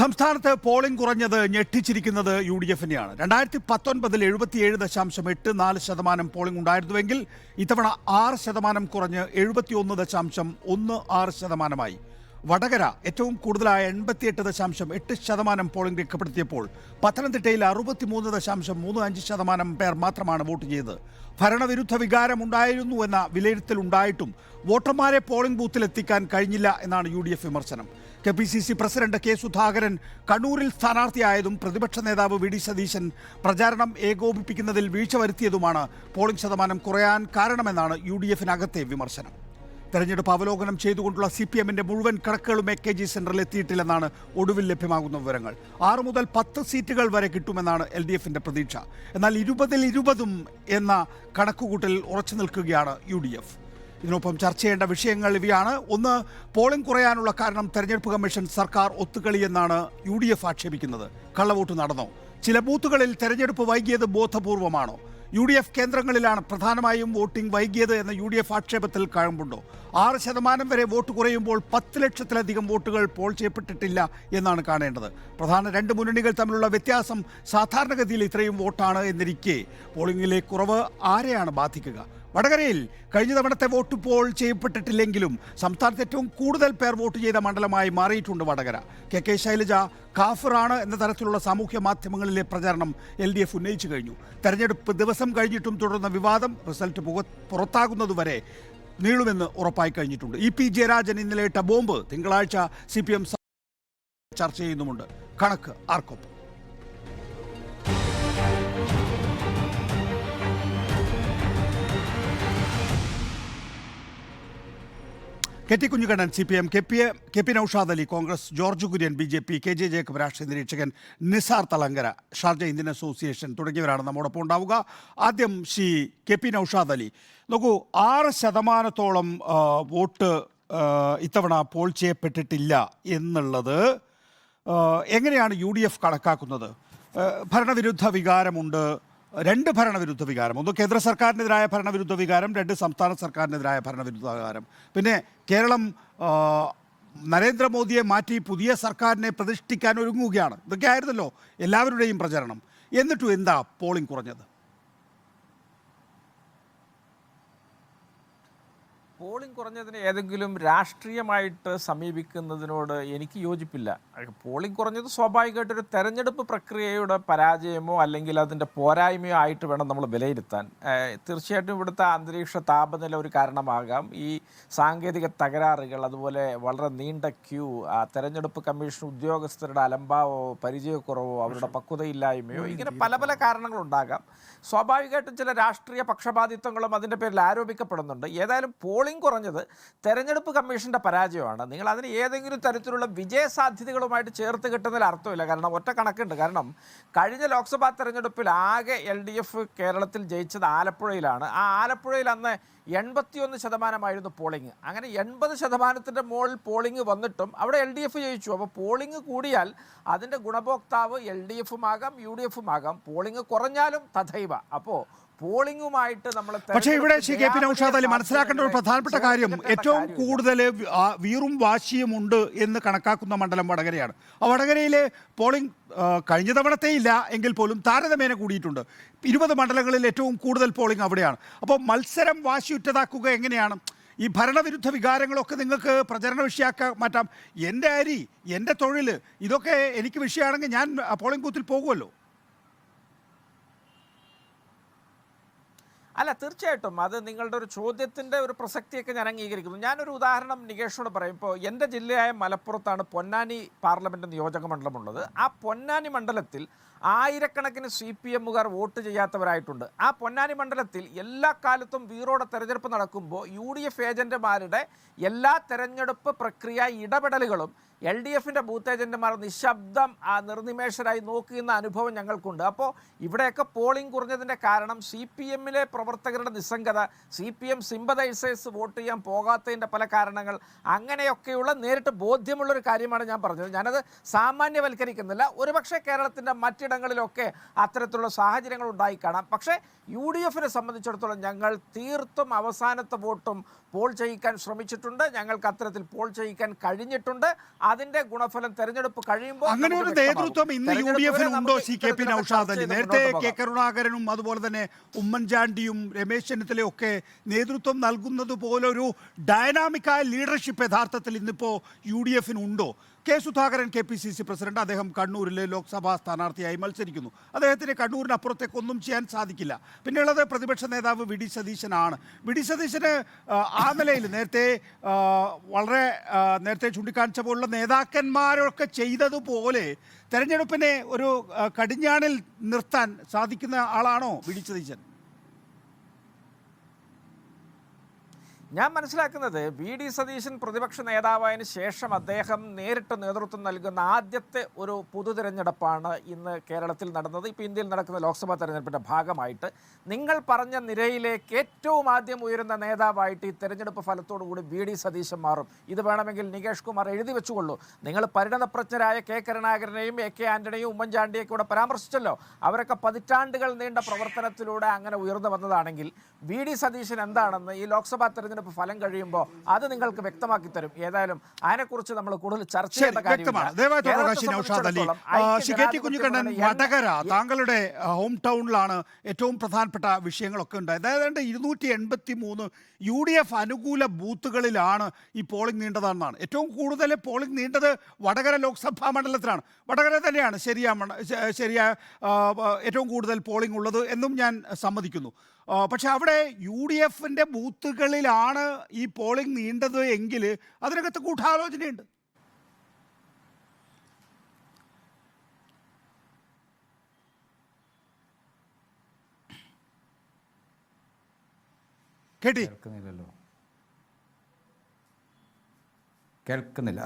സംസ്ഥാനത്ത് പോളിംഗ് കുറഞ്ഞത് ഞെട്ടിച്ചിരിക്കുന്നത് U D എഫിനെയാണ്. 2019 77.84% polling ഉണ്ടായിരുന്നുവെങ്കിൽ ഇത്തവണ 6% കുറഞ്ഞ് 71.16%. വടകര ഏറ്റവും കൂടുതലായ 88.8% പോളിംഗ് രേഖപ്പെടുത്തിയപ്പോൾ പത്തനംതിട്ടയിൽ 63.35% പേർ മാത്രമാണ് വോട്ട് ചെയ്തത്. ഭരണവിരുദ്ധ വികാരം ഉണ്ടായിരുന്നു എന്ന വിലയിരുത്തലുണ്ടായിട്ടും വോട്ടർമാരെ പോളിംഗ് ബൂത്തിലെത്തിക്കാൻ കഴിഞ്ഞില്ല എന്നാണ് യു ഡി എഫ് വിമർശനം. KPCC പ്രസിഡന്റ് കെ സുധാകരൻ കണ്ണൂരിൽ സ്ഥാനാർത്ഥിയായതും പ്രതിപക്ഷ നേതാവ് വി ഡി സതീശൻ പ്രചാരണം ഏകോപിപ്പിക്കുന്നതിൽ വീഴ്ച വരുത്തിയതുമാണ് പോളിംഗ് ശതമാനം കുറയാൻ കാരണമെന്നാണ് യു ഡി എഫിനകത്തെ വിമർശനം. തെരഞ്ഞെടുപ്പ് അവലോകനം ചെയ്തുകൊണ്ടുള്ള CPM-ന്റെ മുഴുവൻ കണക്കുകളും AKG സെന്ററിൽ എത്തിയിട്ടില്ലെന്നാണ് ഒടുവിൽ ലഭ്യമാകുന്ന വിവരങ്ങൾ. 6 മുതൽ 10 സീറ്റുകൾ വരെ കിട്ടുമെന്നാണ് LDF-ന്റെ പ്രതീക്ഷ. എന്നാൽ 20-20 എന്ന കണക്കുകൂട്ടൽ ഉറച്ചു നിൽക്കുകയാണ് UDF. ഇതിനൊപ്പം ചർച്ച ചെയ്യേണ്ട വിഷയങ്ങൾ ഇവയാണ്. ഒന്ന്, പോളിംഗ് കുറയാനുള്ള കാരണം തെരഞ്ഞെടുപ്പ് കമ്മീഷൻ സർക്കാർ ഒത്തുകളിയെന്നാണ് UDF ആക്ഷേപിക്കുന്നത്. കള്ളവോട്ട് നടന്നോ? ചില ബൂത്തുകളിൽ തെരഞ്ഞെടുപ്പ് വൈകിയത് ബോധപൂർവമാണോ? UDF കേന്ദ്രങ്ങളിലാണ് പ്രധാനമായും വോട്ടിംഗ് വൈകിയത് എന്ന UDF ആക്ഷേപത്തിൽ കഴമ്പുണ്ടോ? 6% വരെ വോട്ട് കുറയുമ്പോൾ 10 ലക്ഷത്തിലധികം വോട്ടുകൾ പോൾ ചെയ്യപ്പെട്ടിട്ടില്ല എന്നാണ് കാണേണ്ടത്. പ്രധാന രണ്ട് മുന്നണികൾ തമ്മിലുള്ള വ്യത്യാസം സാധാരണഗതിയിൽ ഇത്രയും വോട്ടാണ് എന്നിരിക്കെ പോളിംഗിലെ കുറവ് ആരെയാണ് ബാധിക്കുക? വടകരയിൽ കഴിഞ്ഞ തവണത്തെ വോട്ട് പോൾ ചെയ്യപ്പെട്ടിട്ടില്ലെങ്കിലും സംസ്ഥാനത്ത് ഏറ്റവും കൂടുതൽ പേർ വോട്ട് ചെയ്ത മണ്ഡലമായി മാറിയിട്ടുണ്ട് വടകര. KK ശൈലജ കാഫറാണ് എന്ന തരത്തിലുള്ള സാമൂഹ്യ മാധ്യമങ്ങളിലെ പ്രചാരണം LDF ഉന്നയിച്ചു കഴിഞ്ഞു. തെരഞ്ഞെടുപ്പ് ദിവസം കഴിഞ്ഞിട്ടും തുടർന്ന വിവാദം റിസൾട്ട് പുറത്താകുന്നതുവരെ നീളുമെന്ന് ഉറപ്പായി കഴിഞ്ഞിട്ടുണ്ട്. EP ജയരാജൻ ഇന്നലെ ഇട്ട ബോംബ് തിങ്കളാഴ്ച CPM ചർച്ച ചെയ്യുന്നുമുണ്ട്. കണക്ക് ആർക്കൊപ്പം? KT Kunhikannan CPM, KP Naushad Ali Congress, George Kurian BJP, KJ Jacob രാഷ്ട്രീയ നിരീക്ഷകൻ, Nisar Thalangara Sharjah Indian association തുടങ്ങിയവരാണ് നമ്മോടൊപ്പം ഉണ്ടാവുക. ആദ്യം ശ്രീ KP നൌഷാദ് അലി, നോക്കൂ, 6% വോട്ട് ഇത്തവണ പോൾ ചെയ്യപ്പെട്ടിട്ടില്ല എന്നുള്ളത് എങ്ങനെയാണ് UDF കണക്കാക്കുന്നത്? ഭരണവിരുദ്ധ വികാരമുണ്ട്, 2 ഭരണവിരുദ്ധ വികാരം. ഒന്ന് കേന്ദ്ര സർക്കാരിനെതിരായ ഭരണവിരുദ്ധ വികാരം, 2 സംസ്ഥാന സർക്കാരിനെതിരായ ഭരണവിരുദ്ധ വികാരം. പിന്നെ കേരളം നരേന്ദ്രമോദിയെ മാറ്റി പുതിയ സർക്കാരിനെ പ്രതിഷ്ഠിക്കാൻ ഒരുങ്ങുകയാണ്. ഇതൊക്കെ ആയിരുന്നല്ലോ എല്ലാവരുടെയും പ്രചരണം. എന്നിട്ടും എന്താ പോളിംഗ് കുറഞ്ഞത്? പോളിംഗ് കുറഞ്ഞതിന് ഏതെങ്കിലും രാഷ്ട്രീയമായിട്ട് സമീപിക്കുന്നതിനോട് എനിക്ക് യോജിപ്പില്ല. പോളിംഗ് കുറഞ്ഞത് സ്വാഭാവികമായിട്ടൊരു തെരഞ്ഞെടുപ്പ് പ്രക്രിയയുടെ പരാജയമോ അല്ലെങ്കിൽ അതിൻ്റെ പോരായ്മയോ ആയിട്ട് വേണം നമ്മൾ വിലയിരുത്താൻ. തീർച്ചയായിട്ടും ഇവിടുത്തെ അന്തരീക്ഷ താപനില ഒരു കാരണമാകാം. ഈ സാങ്കേതിക തകരാറുകൾ, അതുപോലെ വളരെ നീണ്ട ക്യൂ, തെരഞ്ഞെടുപ്പ് കമ്മീഷൻ ഉദ്യോഗസ്ഥരുടെ അലംഭാവോ പരിചയക്കുറവോ അവരുടെ പക്വതയില്ലായ്മയോ, ഇങ്ങനെ പല പല കാരണങ്ങളുണ്ടാകാം. സ്വാഭാവികമായിട്ടും ചില രാഷ്ട്രീയ പക്ഷപാതിത്വങ്ങളും അതിൻ്റെ പേരിൽ ആരോപിക്കപ്പെടുന്നുണ്ട്. ഏതായാലും പോളിംഗ് കുറഞ്ഞത് തെരഞ്ഞെടുപ്പ് കമ്മീഷന്റെ പരാജയമാണ്. നിങ്ങൾ അതിന് ഏതെങ്കിലും തരത്തിലുള്ള വിജയസാധ്യതകളുമായിട്ട് ചേർത്ത് കിട്ടുന്നതിൽ അർത്ഥമില്ല. കാരണം ഒറ്റ കണക്കുണ്ട്. കാരണം കഴിഞ്ഞ ലോക്സഭാ തെരഞ്ഞെടുപ്പിൽ ആകെ LDF കേരളത്തിൽ ജയിച്ചത് ആലപ്പുഴയിലാണ്. ആ ആലപ്പുഴയിൽ അന്ന് 81% പോളിംഗ്. അങ്ങനെ 80% മുകളിൽ പോളിംഗ് വന്നിട്ടും അവിടെ LDF ജയിച്ചു. അപ്പോൾ പോളിംഗ് കൂടിയാൽ അതിൻ്റെ ഗുണഭോക്താവ് LDF-ഉം ആകാം UDF-ഉം ആകാം. പോളിംഗ് കുറഞ്ഞാലും തഥൈവ. അപ്പോൾ പോളിംഗുമായിട്ട് നമ്മൾ പക്ഷേ ഇവിടെ KP നൌഷാദ് അലി മനസ്സിലാക്കേണ്ട ഒരു പ്രധാനപ്പെട്ട കാര്യം, ഏറ്റവും കൂടുതൽ വീറും വാശിയും ഉണ്ട് എന്ന് കണക്കാക്കുന്ന മണ്ഡലം വടകരയാണ്. ആ വടകരയിലെ പോളിംഗ് കഴിഞ്ഞ തവണത്തെ ഇല്ല എങ്കിൽ പോലും താരതമ്യേന കൂടിയിട്ടുണ്ട്. 20 മണ്ഡലങ്ങളിൽ ഏറ്റവും കൂടുതൽ പോളിംഗ് അവിടെയാണ്. അപ്പോൾ മത്സരം വാശിയുറ്റതാക്കുക എങ്ങനെയാണ്? ഈ ഭരണവിരുദ്ധ വികാരങ്ങളൊക്കെ നിങ്ങൾക്ക് പ്രചരണ വിഷയമാക്കാൻ മാറ്റാം. എൻ്റെ അരി, എൻ്റെ തൊഴിൽ, ഇതൊക്കെ എനിക്ക് വിഷയമാണെങ്കിൽ ഞാൻ പോളിംഗ് ബൂത്തിൽ പോകുമല്ലോ. അല്ല, തീർച്ചയായിട്ടും അത് നിങ്ങളുടെ ഒരു ചോദ്യത്തിൻ്റെ ഒരു പ്രസക്തിയൊക്കെ ഞാൻ അംഗീകരിക്കുന്നു. ഞാനൊരു ഉദാഹരണം നികേഷോട് പറയും. ഇപ്പോൾ എൻ്റെ ജില്ലയായ മലപ്പുറത്താണ് പൊന്നാനി പാർലമെൻറ്റ് നിയോജക മണ്ഡലമുള്ളത്. ആ പൊന്നാനി മണ്ഡലത്തിൽ ആയിരക്കണക്കിന് CPM-കാർ വോട്ട് ചെയ്യാത്തവരായിട്ടുണ്ട്. ആ പൊന്നാനി മണ്ഡലത്തിൽ എല്ലാ കാലത്തും വീറോടെ തെരഞ്ഞെടുപ്പ് നടക്കുമ്പോൾ UDF ഏജൻറ്റുമാരുടെ എല്ലാ തെരഞ്ഞെടുപ്പ് പ്രക്രിയ ഇടപെടലുകളും LDF-ൻ്റെ ബൂത്ത് ഏജൻറ്റുമാർ നിശബ്ദം നിർനിമേഷരായി നോക്കുന്ന അനുഭവം ഞങ്ങൾക്കുണ്ട്. അപ്പോൾ ഇവിടെയൊക്കെ പോളിംഗ് കുറഞ്ഞതിൻ്റെ കാരണം CPM-ലെ പ്രവർത്തകരുടെ നിസ്സംഗത, CPM സിമ്പതൈസേഴ്സ് വോട്ട് ചെയ്യാൻ പോകാത്തതിൻ്റെ പല കാരണങ്ങൾ, അങ്ങനെയൊക്കെയുള്ള നേരിട്ട് ബോധ്യമുള്ളൊരു കാര്യമാണ് ഞാൻ പറഞ്ഞത്. ഞാനത് സാമാന്യവൽക്കരിക്കുന്നില്ല. ഒരുപക്ഷെ കേരളത്തിൻ്റെ മറ്റിടങ്ങളിലൊക്കെ അത്തരത്തിലുള്ള സാഹചര്യങ്ങൾ ഉണ്ടായി കാണാം. പക്ഷേ UDF-നെ സംബന്ധിച്ചിടത്തോളം ഞങ്ങൾ തീർത്തും അവസാനത്തെ വോട്ടും പോൾ ചെയ്യിക്കാൻ ശ്രമിച്ചിട്ടുണ്ട്, ഞങ്ങൾക്ക് അത്തരത്തിൽ പോൾ ചെയ്യിക്കാൻ കഴിഞ്ഞിട്ടുണ്ട്. അതിന്റെ ഗുണഫലം തെരഞ്ഞെടുപ്പ് കഴിയുമ്പോൾ അങ്ങനെ ഒരു നേതൃത്വം ഇന്ന് യു ഡി എഫിന് ഉണ്ടോ? CKP നൗഷാദ് അലി, നേരത്തെ കെ കരുണാകരനും അതുപോലെ തന്നെ ഉമ്മൻചാണ്ടിയും രമേശ് ചെന്നിത്തലയും ഒക്കെ നേതൃത്വം നൽകുന്നത് പോലെ ഒരു ഡൈനാമിക്കായ ലീഡർഷിപ്പ് യഥാർത്ഥത്തിൽ ഇന്നിപ്പോ യു ഡി എഫിന് ഉണ്ടോ? കെ സുധാകരൻ KPCC പ്രസിഡന്റ്, അദ്ദേഹം കണ്ണൂരിലെ ലോക്സഭാ സ്ഥാനാർത്ഥിയായി മത്സരിക്കുന്നു. അദ്ദേഹത്തിന് കണ്ണൂരിനപ്പുറത്തേക്ക് ഒന്നും ചെയ്യാൻ സാധിക്കില്ല. പിന്നെയുള്ളത് പ്രതിപക്ഷ നേതാവ് വി ഡി സതീശനാണ്. വി ഡി സതീശന് ആ നിലയിൽ നേരത്തെ ചൂണ്ടിക്കാണിച്ച പോലുള്ള നേതാക്കന്മാരൊക്കെ ചെയ്തതുപോലെ തെരഞ്ഞെടുപ്പിനെ ഒരു കടിഞ്ഞാണിൽ നിർത്താൻ സാധിക്കുന്ന ആളാണോ വി ഡി സതീശൻ? ഞാൻ മനസ്സിലാക്കുന്നത് വി ഡി സതീശൻ പ്രതിപക്ഷ നേതാവായതിനു ശേഷം അദ്ദേഹം നേരിട്ട് നേതൃത്വം നൽകുന്ന ആദ്യത്തെ ഒരു പൊതു തിരഞ്ഞെടുപ്പാണ് ഇന്ന് കേരളത്തിൽ നടന്നത്. ഇപ്പോൾ ഇന്ത്യയിൽ നടക്കുന്ന ലോക്സഭാ തെരഞ്ഞെടുപ്പിൻ്റെ ഭാഗമായിട്ട് നിങ്ങൾ പറഞ്ഞ നിരയിലേക്ക് ഏറ്റവും ആദ്യം ഉയരുന്ന നേതാവായിട്ട് ഈ തെരഞ്ഞെടുപ്പ് ഫലത്തോടുകൂടി വി ഡി സതീശൻ മാറും. ഇത് വേണമെങ്കിൽ നികേഷ് കുമാർ എഴുതി വെച്ചുകൊള്ളൂ. നിങ്ങൾ പരിണതപ്രജ്ഞരായ കെ കരുണാകരനെയും AK ആന്റണിയും ഉമ്മൻചാണ്ടിയൊക്കെ കൂടെ പരാമർശിച്ചല്ലോ. അവരൊക്കെ പതിറ്റാണ്ടുകൾ നീണ്ട പ്രവർത്തനത്തിലൂടെ അങ്ങനെ ഉയർന്നു വന്നതാണെങ്കിൽ വി ഡി സതീശൻ എന്താണെന്ന് ഈ ലോക്സഭാ തെരഞ്ഞെടുപ്പ് ഫലം കഴിയുമ്പോൾ അത് നിങ്ങൾക്ക് വ്യക്തമാക്കി തരും. ഏതായാലും അതിനെക്കുറിച്ച് നമ്മൾ കൂടുതൽ ചർച്ച ചെയ്യേണ്ട കാര്യമാണ്. വടകര താങ്കളുടെ ഹോം ടൗണിലാണ് ഏറ്റവും പ്രധാനപ്പെട്ട വിഷയങ്ങളൊക്കെ ഉണ്ടായത്. അതായത് 283 UDF അനുകൂല ബൂത്തുകളിലാണ് ഈ പോളിംഗ് നീണ്ടതെന്നാണ്. ഏറ്റവും കൂടുതൽ പോളിംഗ് നീണ്ടത് വടകര ലോക്സഭാ മണ്ഡലത്തിലാണ്. വടകര തന്നെയാണ് ശരിയായ ഏറ്റവും കൂടുതൽ പോളിംഗ് ഉള്ളത് എന്നും ഞാൻ സമ്മതിക്കുന്നു. പക്ഷെ അവിടെ UDFന്റെ ബൂത്തുകളിലാണ് ഈ പോളിംഗ് നീണ്ടത് എങ്കിൽ അതിനകത്ത് ഗൂഢാലോചനയുണ്ട്. കേൾക്കുന്നില്ല.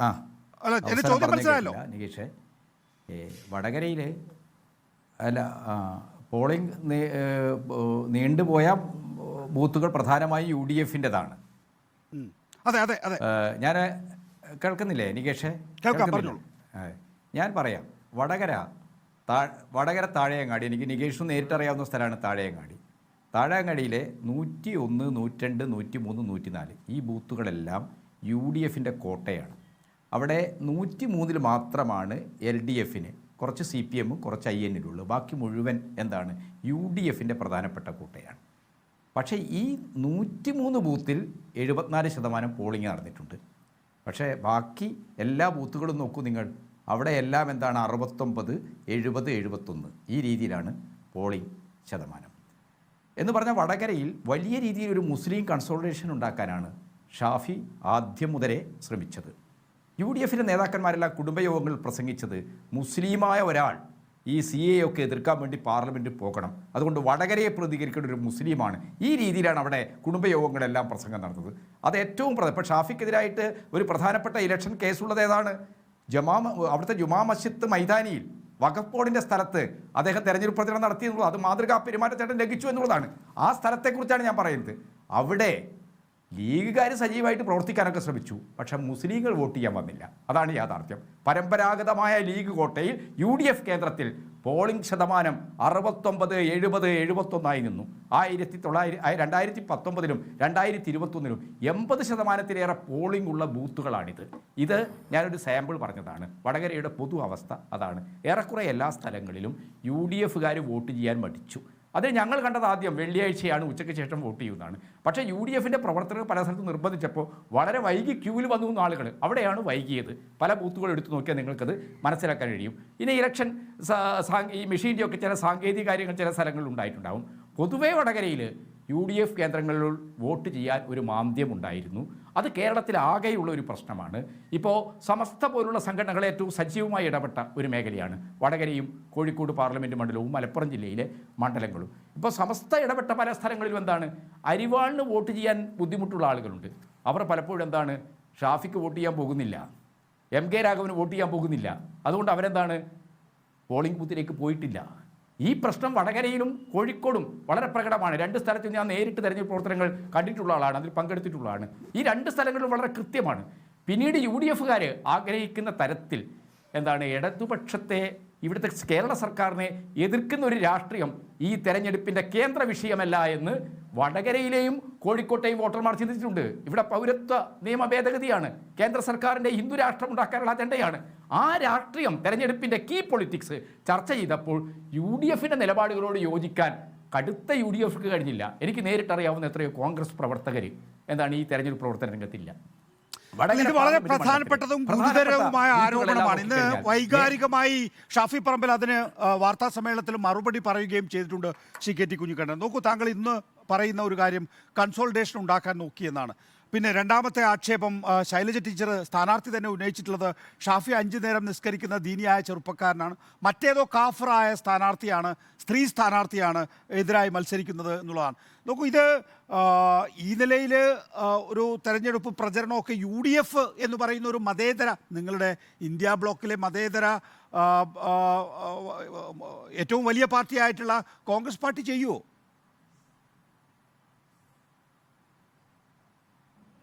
ചോദ്യം മനസ്സിലായല്ലോ നികേഷേ. വടകരയിൽ പോളിംഗ് നീണ്ടുപോയ ബൂത്തുകൾ പ്രധാനമായും UDFൻ്റെതാണ്. അതെ അതെ അതെ, ഞാൻ കേൾക്കുന്നില്ലേ നികേഷേ? ഞാൻ പറയാം. വടകര താഴെയങ്ങാടി, എനിക്ക് നികേഷും നേരിട്ടറിയാവുന്ന സ്ഥലമാണ് താഴെയങ്ങാടി. താഴെയങ്ങാടിയിലെ 101, 102, 103, 104 ഈ ബൂത്തുകളെല്ലാം UDFൻ്റെ കോട്ടയാണ്. അവിടെ 103 മാത്രമാണ് LDFന്, കുറച്ച് CPM, കുറച്ച് INലുള്ളൂ. ബാക്കി മുഴുവൻ എന്താണ് UDFൻ്റെ പ്രധാനപ്പെട്ട കോട്ടയാണ്. പക്ഷേ ഈ 103 ബൂത്തിൽ 74% പോളിംഗ് നടന്നിട്ടുണ്ട്. പക്ഷേ ബാക്കി എല്ലാ ബൂത്തുകളും നോക്കൂ നിങ്ങൾ, അവിടെ എല്ലാം എന്താണ് 69, 70, 71 ഈ രീതിയിലാണ് പോളിംഗ് ശതമാനം. എന്ന് പറഞ്ഞാൽ വടകരയിൽ വലിയ രീതിയിൽ ഒരു മുസ്ലിം കൺസോളിഡേഷൻ ഉണ്ടാക്കാനാണ് ഷാഫി ആദ്യം മുതലേ ശ്രമിച്ചത്. UDFൻ്റെ നേതാക്കന്മാരെല്ലാം കുടുംബയോഗങ്ങളിൽ പ്രസംഗിച്ചത് മുസ്ലിമായ ഒരാൾ ഈ CAA ഒക്കെ എതിർക്കാൻ വേണ്ടി പാർലമെൻറ്റിൽ പോകണം, അതുകൊണ്ട് വടകരയെ പ്രതികരിക്കേണ്ട ഒരു മുസ്ലിമാണ്. ഈ രീതിയിലാണ് അവിടെ കുടുംബയോഗങ്ങളെല്ലാം പ്രസംഗം നടന്നത്. അത് ഏറ്റവും ഇപ്പോൾ ഷാഫിക്കെതിരായിട്ട് ഒരു പ്രധാനപ്പെട്ട ഇലക്ഷൻ കേസുള്ളത് ഏതാണ്? അവിടുത്തെ ജുമാ മസ്ജിദ് മൈതാനിയിൽ വഖഫ് ബോർഡിൻ്റെ സ്ഥലത്ത് അദ്ദേഹം തെരഞ്ഞെടുപ്പ് പ്രചരണം നടത്തിയെന്നുള്ളത് അത് മാതൃകാ പെരുമാറ്റച്ചട്ടം ലംഘിച്ചു എന്നുള്ളതാണ്. ആ സ്ഥലത്തെക്കുറിച്ചാണ് ഞാൻ പറയുന്നത്. അവിടെ ലീഗുകാർ സജീവമായിട്ട് പ്രവർത്തിക്കാനൊക്കെ ശ്രമിച്ചു, പക്ഷെ മുസ്ലിങ്ങൾ വോട്ട് ചെയ്യാൻ വന്നില്ല. അതാണ് യാഥാർത്ഥ്യം. പരമ്പരാഗതമായ ലീഗ് കോട്ടയിൽ UDF കേന്ദ്രത്തിൽ പോളിംഗ് ശതമാനം 69, 70, 71 നിന്നു. 2019-ലും 2021-ലും 80%-ലേറെ പോളിംഗ് ഉള്ള ബൂത്തുകളാണിത്. ഇത് ഞാനൊരു സാമ്പിൾ പറഞ്ഞതാണ്. വടകരയുടെ പൊതു അവസ്ഥ അതാണ്. ഏറെക്കുറെ എല്ലാ സ്ഥലങ്ങളിലും UDFകാർ വോട്ട് ചെയ്യാൻ മടിച്ചു. അത് ഞങ്ങൾ കണ്ടത് ആദ്യം വെള്ളിയാഴ്ചയാണ് ഉച്ചയ്ക്ക് ശേഷം വോട്ട് ചെയ്യുന്നതാണ്. പക്ഷേ UDFൻ്റെ പ്രവർത്തകർ പല സ്ഥലത്തും നിർബന്ധിച്ചപ്പോൾ വളരെ വൈകി ക്യൂവിൽ വന്നു ആളുകൾ. അവിടെയാണ് വൈകിയത്. പല ബൂത്തുകൾ എടുത്തു നോക്കിയാൽ നിങ്ങൾക്കത് മനസ്സിലാക്കാൻ കഴിയും. ഇനി ഇലക്ഷൻ ഈ മെഷീൻ്റെയൊക്കെ ചില സാങ്കേതിക കാര്യങ്ങൾ ചില സ്ഥലങ്ങളിൽ ഉണ്ടായിട്ടുണ്ടാവും. പൊതുവേ വടകരയിൽ UDF കേന്ദ്രങ്ങളിൽ വോട്ട് ചെയ്യാൻ ഒരു മാന്ദ്യമുണ്ടായിരുന്നു. അത് കേരളത്തിലാകെയുള്ള ഒരു പ്രശ്നമാണ്. ഇപ്പോൾ സമസ്ത പോലുള്ള സംഘടനകൾ ഏറ്റവും സജീവമായി ഇടപെട്ട ഒരു മേഖലയാണ് വടകരയും കോഴിക്കോട് പാർലമെൻറ്റ് മണ്ഡലവും മലപ്പുറം ജില്ലയിലെ മണ്ഡലങ്ങളും. ഇപ്പോൾ സമസ്ത ഇടപെട്ട പല സ്ഥലങ്ങളിലും എന്താണ് അരിവാളിന് വോട്ട് ചെയ്യാൻ ബുദ്ധിമുട്ടുള്ള ആളുകളുണ്ട്. അവർ പലപ്പോഴും എന്താണ് ഷാഫിക്ക് വോട്ട് ചെയ്യാൻ പോകുന്നില്ല, MK രാഘവന് വോട്ട് ചെയ്യാൻ പോകുന്നില്ല. അതുകൊണ്ട് അവരെന്താണ് പോളിംഗ് ബൂത്തിലേക്ക് പോയിട്ടില്ല. ഈ പ്രശ്നം വടകരയിലും കോഴിക്കോടും വളരെ പ്രകടമാണ്. 2 സ്ഥലത്തും ഞാൻ നേരിട്ട് തെരഞ്ഞെടുപ്പ് പ്രവർത്തനങ്ങൾ കണ്ടിട്ടുള്ള ആളാണ്, അതിൽ പങ്കെടുത്തിട്ടുള്ളതാണ്. ഈ 2 സ്ഥലങ്ങളിലും വളരെ കൃത്യമാണ്. പിന്നീട് UDFകാർ ആഗ്രഹിക്കുന്ന തരത്തിൽ എന്താണ് ഇടതുപക്ഷത്തെ, ഇവിടുത്തെ കേരള സർക്കാരിനെ എതിർക്കുന്ന ഒരു രാഷ്ട്രീയം ഈ തെരഞ്ഞെടുപ്പിൻ്റെ കേന്ദ്ര വിഷയമല്ല എന്ന് വടകരയിലെയും കോഴിക്കോട്ടെയും വോട്ടർമാർ ചിന്തിച്ചിട്ടുണ്ട്. ഇവിടെ പൗരത്വ നിയമ ഭേദഗതിയാണ്, കേന്ദ്ര സർക്കാരിൻ്റെ ഹിന്ദു രാഷ്ട്രം ഉണ്ടാക്കാനുള്ള അജണ്ടയാണ്. ആ രാഷ്ട്രീയം, തെരഞ്ഞെടുപ്പിൻ്റെ കീ പൊളിറ്റിക്സ് ചർച്ച ചെയ്തപ്പോൾ UDFിൻ്റെ നിലപാടുകളോട് യോജിക്കാൻ കടുത്ത UDFക്ക് കഴിഞ്ഞില്ല. എനിക്ക് നേരിട്ടറിയാവുന്ന എത്രയോ കോൺഗ്രസ് പ്രവർത്തകർ എന്താണ് ഈ തെരഞ്ഞെടുപ്പ് പ്രവർത്തന രംഗത്തില്ല. ഇത് വളരെ പ്രധാനപ്പെട്ടതും ഗുരുതരവുമായ ആരോപണമാണ്. ഇന്ന് വൈകാരികമായി ഷാഫി പറമ്പിൽ അതിന് വാർത്താ സമ്മേളനത്തിൽ മറുപടി പറയുകയും ചെയ്തിട്ടുണ്ട്. CKT കുഞ്ഞിക്കണ്ണൻ, നോക്കൂ, താങ്കൾ ഇന്ന് പറയുന്ന ഒരു കാര്യം കൺസോൾട്ടേഷൻ ഉണ്ടാക്കാൻ നോക്കിയെന്നാണ്. പിന്നെ രണ്ടാമത്തെ ആക്ഷേപം ശൈലജ ടീച്ചർ സ്ഥാനാർത്ഥി തന്നെ ഉന്നയിച്ചിട്ടുള്ളത് ഷാഫി 5 നേരം നിസ്കരിക്കുന്ന ദീനിയായ ചെറുപ്പക്കാരനാണ്, മറ്റേതോ കാഫറായ സ്ഥാനാർത്ഥിയാണ്, സ്ത്രീ സ്ഥാനാർത്ഥിയാണ് എതിരായി മത്സരിക്കുന്നത് എന്നുള്ളതാണ്. നോക്കൂ, ഇത് ഈ നിലയിൽ ഒരു തെരഞ്ഞെടുപ്പ് പ്രചരണമൊക്കെ UDF എന്ന് പറയുന്ന ഒരു മതേതര, നിങ്ങളുടെ ഇന്ത്യ ബ്ലോക്കിലെ മതേതര ഏറ്റവും വലിയ പാർട്ടിയായിട്ടുള്ള കോൺഗ്രസ് പാർട്ടി ചെയ്യുമോ?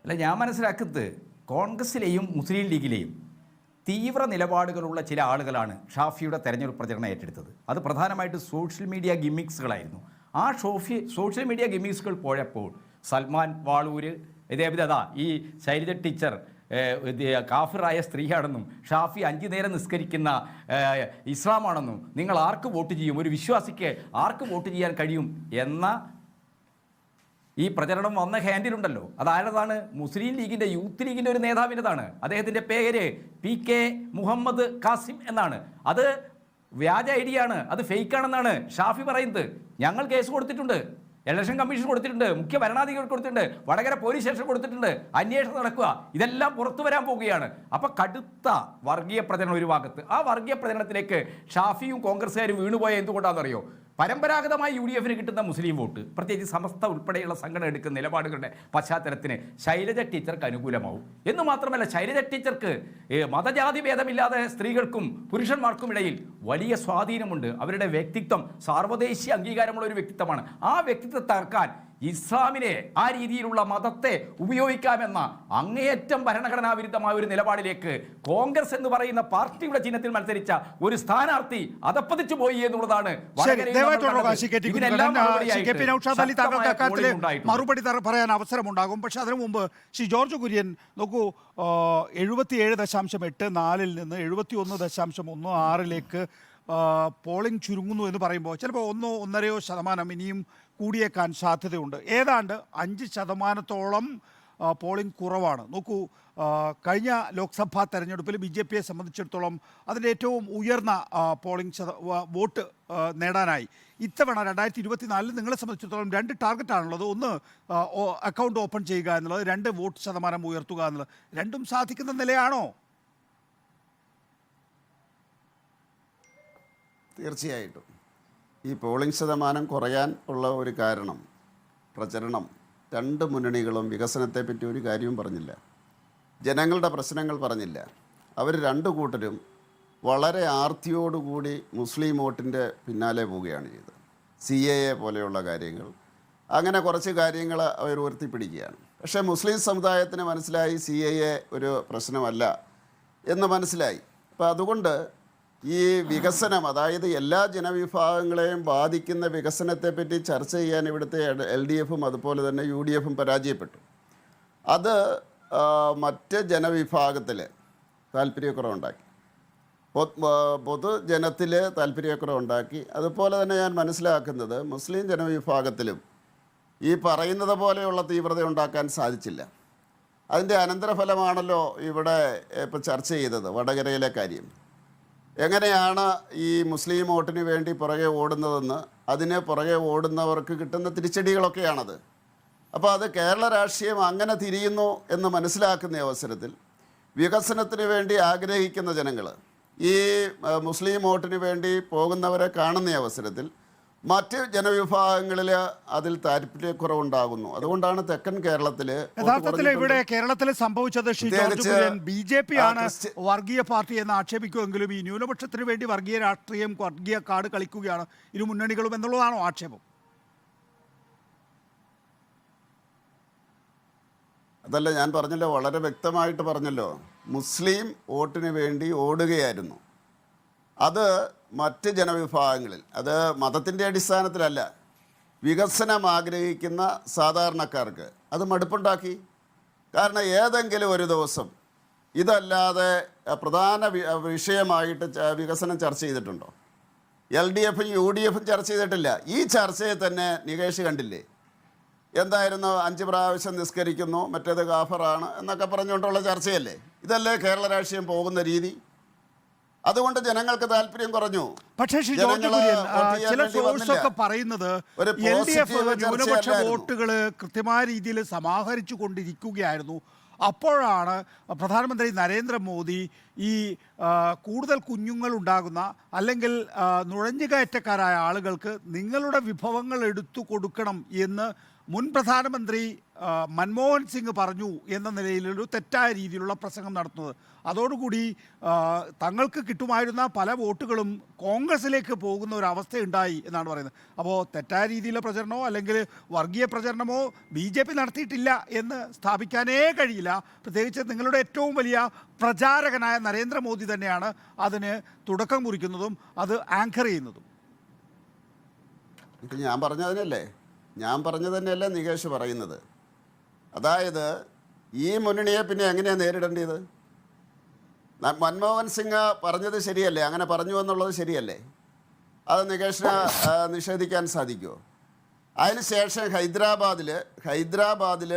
അല്ല, ഞാൻ മനസ്സിലാക്കുന്നത് കോൺഗ്രസിലെയും മുസ്ലിം ലീഗിലെയും തീവ്ര നിലപാടുകളുള്ള ചില ആളുകളാണ് ഷാഫിയുടെ തെരഞ്ഞെടുപ്പ് പ്രചരണം ഏറ്റെടുത്തത്. അത് പ്രധാനമായിട്ട് സോഷ്യൽ മീഡിയ ഗിമ്മിക്സുകളായിരുന്നു. ആ സോഷ്യൽ മീഡിയ ഗിമ്മിക്സുകൾ പോയപ്പോൾ സൽമാൻ വാളൂര്, ഇതേവിധ ഈ ശൈലജ ടീച്ചർ കാഫിറായ സ്ത്രീയാണെന്നും ഷാഫി 5 നേരം നിസ്കരിക്കുന്ന ഇസ്ലാമാണെന്നും നിങ്ങൾ ആർക്ക് വോട്ട് ചെയ്യും, ഒരു വിശ്വാസിക്ക് ആർക്ക് വോട്ട് ചെയ്യാൻ കഴിയും എന്ന ഈ പ്രചരണം വന്ന ഹാൻഡിലുണ്ടല്ലോ, അതാരതാണ്? മുസ്ലിം ലീഗിൻ്റെ യൂത്ത് ലീഗിൻ്റെ ഒരു നേതാവിൻ്റെതാണ്. അദ്ദേഹത്തിൻ്റെ പേര് PK മുഹമ്മദ് കാസിം എന്നാണ്. അത് വ്യാജ ഐഡിയാണ്, അത് ഫേക്കാണെന്നാണ് ഷാഫി പറയുന്നത്. ഞങ്ങൾ കേസ് കൊടുത്തിട്ടുണ്ട്, ഇലക്ഷൻ കമ്മീഷൻ കൊടുത്തിട്ടുണ്ട്, മുഖ്യ ഭരണാധികാരി കൊടുത്തിട്ടുണ്ട്, വടകര പോലീസ് സ്റ്റേഷൻ കൊടുത്തിട്ടുണ്ട്, അന്വേഷണം നടക്കുക, ഇതെല്ലാം പുറത്തു വരാൻ പോവുകയാണ്. അപ്പം കടുത്ത വർഗീയ പ്രചരണം ഒരു ഭാഗത്ത്. ആ വർഗീയ പ്രചരണത്തിലേക്ക് ഷാഫിയും കോൺഗ്രസ്സുകാരും വീണുപോയ എന്തുകൊണ്ടാണെന്നറിയോ? പരമ്പരാഗതമായി UDFന് കിട്ടുന്ന മുസ്ലിം വോട്ട്, പ്രത്യേകിച്ച് സമസ്ത ഉൾപ്പെടെയുള്ള സംഘടന എടുക്കുന്ന നിലപാടുകളുടെ പശ്ചാത്തലത്തിന് ശൈലജ ടീച്ചർക്ക് അനുകൂലമാവും. എന്ന് മാത്രമല്ല, ശൈലജ ടീച്ചർക്ക് മതജാതി ഭേദമില്ലാതെ സ്ത്രീകൾക്കും പുരുഷന്മാർക്കും ഇടയിൽ വലിയ സ്വാധീനമുണ്ട്. അവരുടെ വ്യക്തിത്വം സാർവദേശീയ അംഗീകാരമുള്ള ഒരു വ്യക്തിത്വമാണ്. ആ വ്യക്തിത്വത്തെ തകർക്കാൻ ഇസ്ലാമിനെ, ആ രീതിയിലുള്ള മതത്തെ ഉപയോഗിക്കാമെന്ന അങ്ങേയറ്റം ഭരണഘടനാ വിരുദ്ധമായ ഒരു നിലപാടിലേക്ക് കോൺഗ്രസ് എന്ന് പറയുന്ന പാർട്ടിയുടെ ചിഹ്നത്തിൽ മത്സരിച്ച ഒരു സ്ഥാനാർത്ഥി അതപ്പതിച്ചു പോയി എന്നുള്ളതാണ്. മറുപടി പറയാൻ അവസരമുണ്ടാകും. പക്ഷെ അതിനു മുമ്പ് ശ്രീ ജോർജ് കുര്യൻ, നോക്കൂ, 77.84 നിന്ന് 71.16 പോളിംഗ് ചുരുങ്ങുന്നു എന്ന് പറയുമ്പോൾ ചിലപ്പോൾ 1-1.5% ഇനിയും കൂടിയേക്കാൻ സാധ്യതയുണ്ട്. ഏതാണ്ട് 5% പോളിംഗ് കുറവാണ്. നോക്കൂ, കഴിഞ്ഞ ലോക്സഭാ തെരഞ്ഞെടുപ്പിൽ BJPയെ സംബന്ധിച്ചിടത്തോളം അതിൻ്റെ ഏറ്റവും ഉയർന്ന പോളിംഗ് വോട്ട് നേടാനായി ഇത്തവണ 2024 നിങ്ങളെ സംബന്ധിച്ചിടത്തോളം 2 ടാർഗറ്റാണുള്ളത്. ഒന്ന് അക്കൗണ്ട് ഓപ്പൺ ചെയ്യുക എന്നുള്ളത്, 2 വോട്ട് ശതമാനം ഉയർത്തുക എന്നുള്ളത്. രണ്ടും സാധിക്കുന്ന നിലയാണോ? തീർച്ചയായിട്ടും ഈ പോളിംഗ് ശതമാനം കുറയാൻ ഉള്ള ഒരു കാരണം പ്രചരണം, 2 മുന്നണികളും വികസനത്തെപ്പറ്റി ഒരു കാര്യവും പറഞ്ഞില്ല, ജനങ്ങളുടെ പ്രശ്നങ്ങൾ പറഞ്ഞില്ല. അവർ 2 കൂട്ടരും വളരെ ആർത്തിയോടുകൂടി മുസ്ലിം വോട്ടിൻ്റെ പിന്നാലെ പോവുകയാണ് ചെയ്തത്. CAA പോലെയുള്ള കാര്യങ്ങൾ, അങ്ങനെ കുറച്ച് കാര്യങ്ങൾ അവർ ഉയർത്തിപ്പിടിക്കുകയാണ്. പക്ഷേ മുസ്ലിം സമുദായത്തിന് മനസ്സിലായി CAA ഒരു പ്രശ്നമല്ല എന്ന് മനസ്സിലായി. അപ്പോൾ അതുകൊണ്ട് ഈ വികസനം, അതായത് എല്ലാ ജനവിഭാഗങ്ങളെയും ബാധിക്കുന്ന വികസനത്തെപ്പറ്റി ചർച്ച ചെയ്യാൻ ഇവിടുത്തെ LDFും അതുപോലെ തന്നെ UDFും പരാജയപ്പെട്ടു. അത് മറ്റ് ജനവിഭാഗത്തിൽ താല്പര്യക്കുറവുണ്ടാക്കി, പൊതുജനത്തിൽ താല്പര്യക്കുറവുണ്ടാക്കി. അതുപോലെ തന്നെ ഞാൻ മനസ്സിലാക്കുന്നത് മുസ്ലിം ജനവിഭാഗത്തിലും ഈ പറയുന്നത് പോലെയുള്ള തീവ്രത ഉണ്ടാക്കാൻ സാധിച്ചില്ല. അതിൻ്റെ അനന്തരഫലമാണല്ലോ ഇവിടെ ഇപ്പോൾ ചർച്ച ചെയ്തത്, വടകരയിലെ കാര്യം. എങ്ങനെയാണ് ഈ മുസ്ലിം വോട്ടിന് വേണ്ടി പുറകെ ഓടുന്നതെന്ന്, അതിന് പുറകെ ഓടുന്നവർക്ക് കിട്ടുന്ന തിരിച്ചടികളൊക്കെയാണത്. അപ്പോൾ അത് കേരള രാഷ്ട്രീയം അങ്ങനെ തിരിയുന്നു എന്ന് മനസ്സിലാക്കുന്ന അവസരത്തിൽ വികസനത്തിന് വേണ്ടി ആഗ്രഹിക്കുന്ന ജനങ്ങൾ, ഈ മുസ്ലിം വോട്ടിന് വേണ്ടി പോകുന്നവരെ കാണുന്ന അവസരത്തിൽ മറ്റ് ജനവിഭാഗങ്ങളിൽ അതിൽ താല്പര്യക്കുറവുണ്ടാകുന്നു. അതുകൊണ്ടാണ് തെക്കൻ കേരളത്തിൽ യഥാർത്ഥത്തിൽ ഇവിടെ കേരളത്തിൽ സംഭവിച്ചത് BJP ആണ് വർഗീയ പാർട്ടി എന്ന് ആക്ഷേപിക്കുമെങ്കിലും ഈ ന്യൂനപക്ഷത്തിന് വേണ്ടി വർഗീയ രാഷ്ട്രീയം, വർഗീയ കാർഡ് കളിക്കുകയാണ് ഇരു മുന്നണികളും എന്നുള്ളതാണോ ആക്ഷേപം? അതല്ല, ഞാൻ പറഞ്ഞല്ലോ, വളരെ വ്യക്തമായിട്ട് പറഞ്ഞല്ലോ, മുസ്ലിം വോട്ടിന് വേണ്ടി ഓടുകയായിരുന്നു. അത് മറ്റ് ജനവിഭാഗങ്ങളിൽ, അത് മതത്തിൻ്റെ അടിസ്ഥാനത്തിലല്ല, വികസനം ആഗ്രഹിക്കുന്ന സാധാരണക്കാർക്ക് അത് മടുപ്പുണ്ടാക്കി. കാരണം ഏതെങ്കിലും ഒരു ദിവസം ഇതല്ലാതെ പ്രധാന വിഷയമായിട്ട് വികസനം ചർച്ച ചെയ്തിട്ടുണ്ടോ? LDF UDF ചർച്ച ചെയ്തിട്ടില്ല. ഈ ചർച്ചയെ തന്നെ നികേഷ് കണ്ടില്ലേ? എന്തായിരുന്നു 5 പ്രാവശ്യം നിസ്കരിക്കുന്നു, മറ്റേത് കാഫറാണ് എന്നൊക്കെ പറഞ്ഞുകൊണ്ടുള്ള ചർച്ചയല്ലേ? ഇതല്ലേ കേരള രാഷ്ട്രീയം പോകുന്ന രീതി? അതുകൊണ്ട് ജനങ്ങൾക്ക് താല്പര്യം കുറഞ്ഞു. പക്ഷേ ചില സോഴ്സൊക്കെ പറയുന്നത് LDF ന്യൂനപക്ഷ വോട്ടുകൾ കൃത്യമായ രീതിയിൽ സമാഹരിച്ചു കൊണ്ടിരിക്കുകയായിരുന്നു. അപ്പോഴാണ് പ്രധാനമന്ത്രി നരേന്ദ്രമോദി ഈ കൂടുതൽ കുഞ്ഞുങ്ങൾ ഉണ്ടാകുന്ന അല്ലെങ്കിൽ നുഴഞ്ഞുകയറ്റക്കാരായ ആളുകൾക്ക് നിങ്ങളുടെ വിഭവങ്ങൾ എടുത്തു കൊടുക്കണം എന്ന് മുൻ പ്രധാനമന്ത്രി മൻമോഹൻ സിംഗ് പറഞ്ഞു എന്ന നിലയിലൊരു തെറ്റായ രീതിയിലുള്ള പ്രസംഗം നടത്തുന്നത്. അതോടുകൂടി തങ്ങൾക്ക് കിട്ടുമായിരുന്ന പല വോട്ടുകളും കോൺഗ്രസിലേക്ക് പോകുന്ന ഒരു അവസ്ഥയുണ്ടായി എന്നാണ് പറയുന്നത്. അപ്പോൾ തെറ്റായ രീതിയിലുള്ള പ്രചരണമോ അല്ലെങ്കിൽ വർഗീയ പ്രചരണമോ BJP നടത്തിയിട്ടില്ല എന്ന് സ്ഥാപിക്കാനേ കഴിയില്ല. പ്രത്യേകിച്ച് നിങ്ങളുടെ ഏറ്റവും വലിയ പ്രചാരകനായ നരേന്ദ്രമോദി തന്നെയാണ് അതിന് തുടക്കം കുറിക്കുന്നതും അത് ആങ്കർ ചെയ്യുന്നതും. ഞാൻ പറഞ്ഞത് തന്നെയല്ലേ നികേഷ് പറയുന്നത്. അതായത് ഈ മുന്നണിയെ പിന്നെ എങ്ങനെയാണ് നേരിടേണ്ടത്? മൻമോഹൻ സിംഗ് പറഞ്ഞത് ശരിയല്ലേ? അങ്ങനെ പറഞ്ഞു എന്നുള്ളത് ശരിയല്ലേ? അത് നികേഷിനെ നിഷേധിക്കാൻ സാധിക്കുമോ? അതിനുശേഷം ഹൈദരാബാദിൽ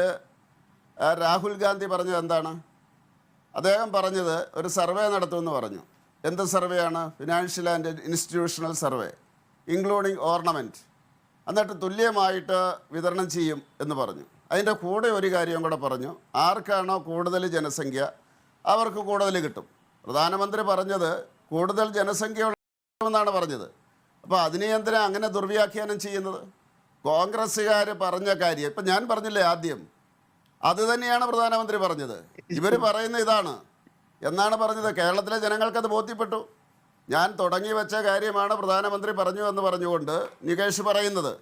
രാഹുൽ ഗാന്ധി പറഞ്ഞത് എന്താണ്? അദ്ദേഹം പറഞ്ഞത് ഒരു സർവേ നടത്തുമെന്ന് പറഞ്ഞു. എന്ത് സർവേയാണ്? Financial and institutional survey including ornament. എന്നിട്ട് തുല്യമായിട്ട് വിതരണം ചെയ്യും എന്ന് പറഞ്ഞു. അതിൻ്റെ കൂടെ ഒരു കാര്യം കൂടെ പറഞ്ഞു, ആർക്കാണോ കൂടുതൽ ജനസംഖ്യ അവർക്ക് കൂടുതൽ കിട്ടും. പ്രധാനമന്ത്രി പറഞ്ഞത് കൂടുതൽ ജനസംഖ്യയുള്ളതെന്നാണ് പറഞ്ഞത്. അപ്പോൾ അതിനെ എന്തിനാ അങ്ങനെ ദുർവ്യാഖ്യാനം ചെയ്യുന്നത്? കോൺഗ്രസ്സുകാർ പറഞ്ഞ കാര്യം ഇപ്പം ഞാൻ പറഞ്ഞില്ലേ ആദ്യം, അത് തന്നെയാണ് പ്രധാനമന്ത്രി പറഞ്ഞത്. ഇവർ പറയുന്ന ഇതാണ് എന്നാണ് പറഞ്ഞത്. കേരളത്തിലെ ജനങ്ങൾക്കത് ബോധ്യപ്പെട്ടു. ഞാൻ തുടങ്ങി വെച്ച കാര്യമാണ് പ്രധാനമന്ത്രി പറഞ്ഞു എന്ന് പറഞ്ഞുകൊണ്ട് നികേഷ് പറയുന്നത്.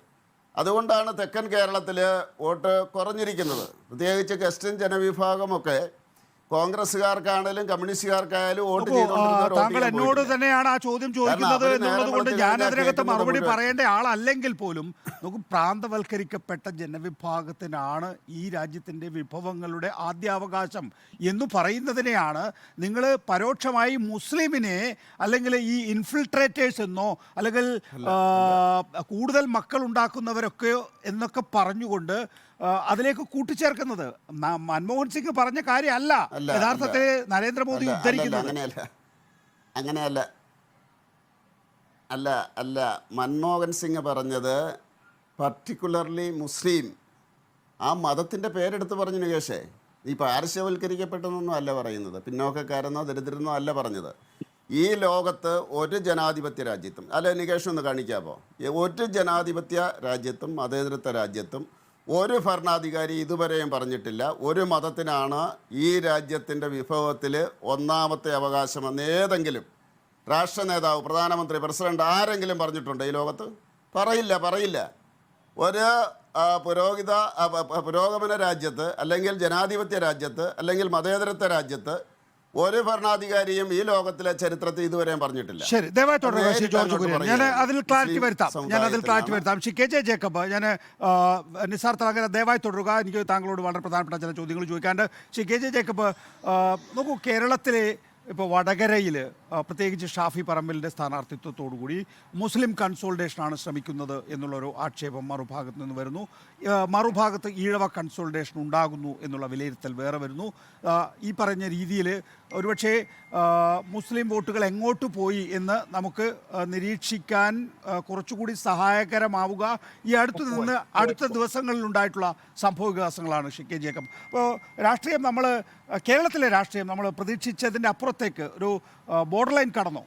അതുകൊണ്ടാണ് തെക്കൻ കേരളത്തിൽ വോട്ട് കുറഞ്ഞിരിക്കുന്നത്. പ്രത്യേകിച്ച് ക്രിസ്ത്യൻ ജനവിഭാഗമൊക്കെ കോൺഗ്രസ്സുകാർക്കാണെങ്കിലും കമ്മ്യൂണിസ്റ്റുകാർക്കായാലും വോട്ട് താങ്കൾ എന്നോട് തന്നെയാണ് ആ ചോദ്യം ചോദിക്കുന്നത് എന്നുള്ളത് കൊണ്ട് ഞാൻ അതിനകത്ത് മറുപടി പറയേണ്ട ആളല്ലെങ്കിൽ പോലും നമുക്ക് പ്രാന്തവൽക്കരിക്കപ്പെട്ട ജനവിഭാഗത്തിനാണ് ഈ രാജ്യത്തിൻ്റെ വിഭവങ്ങളുടെ ആദ്യാവകാശം എന്ന് പറയുന്നതിനെയാണ് നിങ്ങൾ പരോക്ഷമായി മുസ്ലിമിനെ അല്ലെങ്കിൽ ഈ ഇൻഫിൽട്രേറ്റേഴ്സ് എന്നോ അല്ലെങ്കിൽ കൂടുതൽ മക്കൾ ഉണ്ടാക്കുന്നവരൊക്കെയോ എന്നൊക്കെ പറഞ്ഞുകൊണ്ട് അതിലേക്ക് കൂട്ടിച്ചേർക്കുന്നത്. മൻമോഹൻ സിംഗ് പറഞ്ഞ കാര്യമല്ല യഥാർത്ഥത്തിൽ നരേന്ദ്രമോദി ഉദ്ധരിക്കുന്നത്. അങ്ങനെയല്ല. മൻമോഹൻ സിംഗ് പറഞ്ഞത് പർട്ടിക്കുലർലി മുസ്ലിം ആ മതത്തിൻ്റെ പേരെടുത്ത് പറഞ്ഞു നികേഷേ. ഈ പാർശ്വവൽക്കരിക്കപ്പെട്ടെന്നൊന്നും അല്ല പറയുന്നത്, പിന്നോക്കക്കാരെന്നോ ദരിദ്രരെന്നോ അല്ല പറഞ്ഞത്. ഈ ലോകത്ത് ഒരു ജനാധിപത്യ രാജ്യത്തും അല്ല നികേഷ് ഒന്ന് കാണിക്കാമോ? ഒരു ജനാധിപത്യ രാജ്യത്തും മതേതരത്വ രാജ്യത്തും ഒരു ഭരണാധികാരി ഇതുവരെയും പറഞ്ഞിട്ടില്ല ഒരു മതത്തിനാണ് ഈ രാജ്യത്തിൻ്റെ വിഭവത്തിൽ ഒന്നാമത്തെ അവകാശമെന്ന് ഏതെങ്കിലും രാഷ്ട്ര നേതാവ്, പ്രധാനമന്ത്രി, പ്രസിഡന്റ് ആരെങ്കിലും പറഞ്ഞിട്ടുണ്ടോ ഈ ലോകത്ത്? പറയില്ല. ഒരു പുരോഗമന രാജ്യത്ത് അല്ലെങ്കിൽ ജനാധിപത്യ രാജ്യത്ത് അല്ലെങ്കിൽ മതേതരത്വ രാജ്യത്ത് ഒരു ഭരണാധികാരിയും ഈ ലോകത്തിലെ ചരിത്രത്തിൽ ഇതുവരെയും പറഞ്ഞിട്ടില്ല. ശരി, ദയവായി തുടരുക ശ്രീ ജോർജ് കുര്യൻ. ഞാൻ അതിൽ ക്ലാരിറ്റി വരുത്താം. ശ്രീ KJ ജേക്കബ്, ഞാൻ നിസാർ തലങ്കര, ദയവായി തുടരുക. എനിക്ക് താങ്കളോട് വളരെ പ്രധാനപ്പെട്ട ചില ചോദ്യങ്ങൾ ചോദിക്കാണ്ട്. ശ്രീ KJ ജേക്കബ്, നോക്കൂ, കേരളത്തിലെ ഇപ്പോൾ വടകരയിൽ പ്രത്യേകിച്ച് ഷാഫി പറമ്പലിൻ്റെ സ്ഥാനാർത്ഥിത്വത്തോടുകൂടി മുസ്ലിം കൺസോൾട്ടേഷനാണ് ശ്രമിക്കുന്നത് എന്നുള്ളൊരു ആക്ഷേപം മറുഭാഗത്ത് നിന്ന് വരുന്നു. മറുഭാഗത്ത് ഈഴവ കൺസോൾട്ടേഷൻ ഉണ്ടാകുന്നു എന്നുള്ള വിലയിരുത്തൽ വേറെ വരുന്നു. ഈ പറഞ്ഞ രീതിയിൽ ഒരുപക്ഷെ മുസ്ലിം വോട്ടുകൾ എങ്ങോട്ട് പോയി എന്ന് നമുക്ക് നിരീക്ഷിക്കാൻ കുറച്ചുകൂടി സഹായകരമാവുക ഈ അടുത്ത ദിവസങ്ങളിലുണ്ടായിട്ടുള്ള സംഭവ വികാസങ്ങളാണ്. ശ്രീ KJ ജേക്കബ്, അപ്പോൾ രാഷ്ട്രീയം കേരളത്തിലെ രാഷ്ട്രീയം നമ്മൾ പ്രതീക്ഷിച്ചതിൻ്റെ അപ്പുറത്തേക്ക് ഒരു ബോർഡർ ലൈൻ കടന്നോ?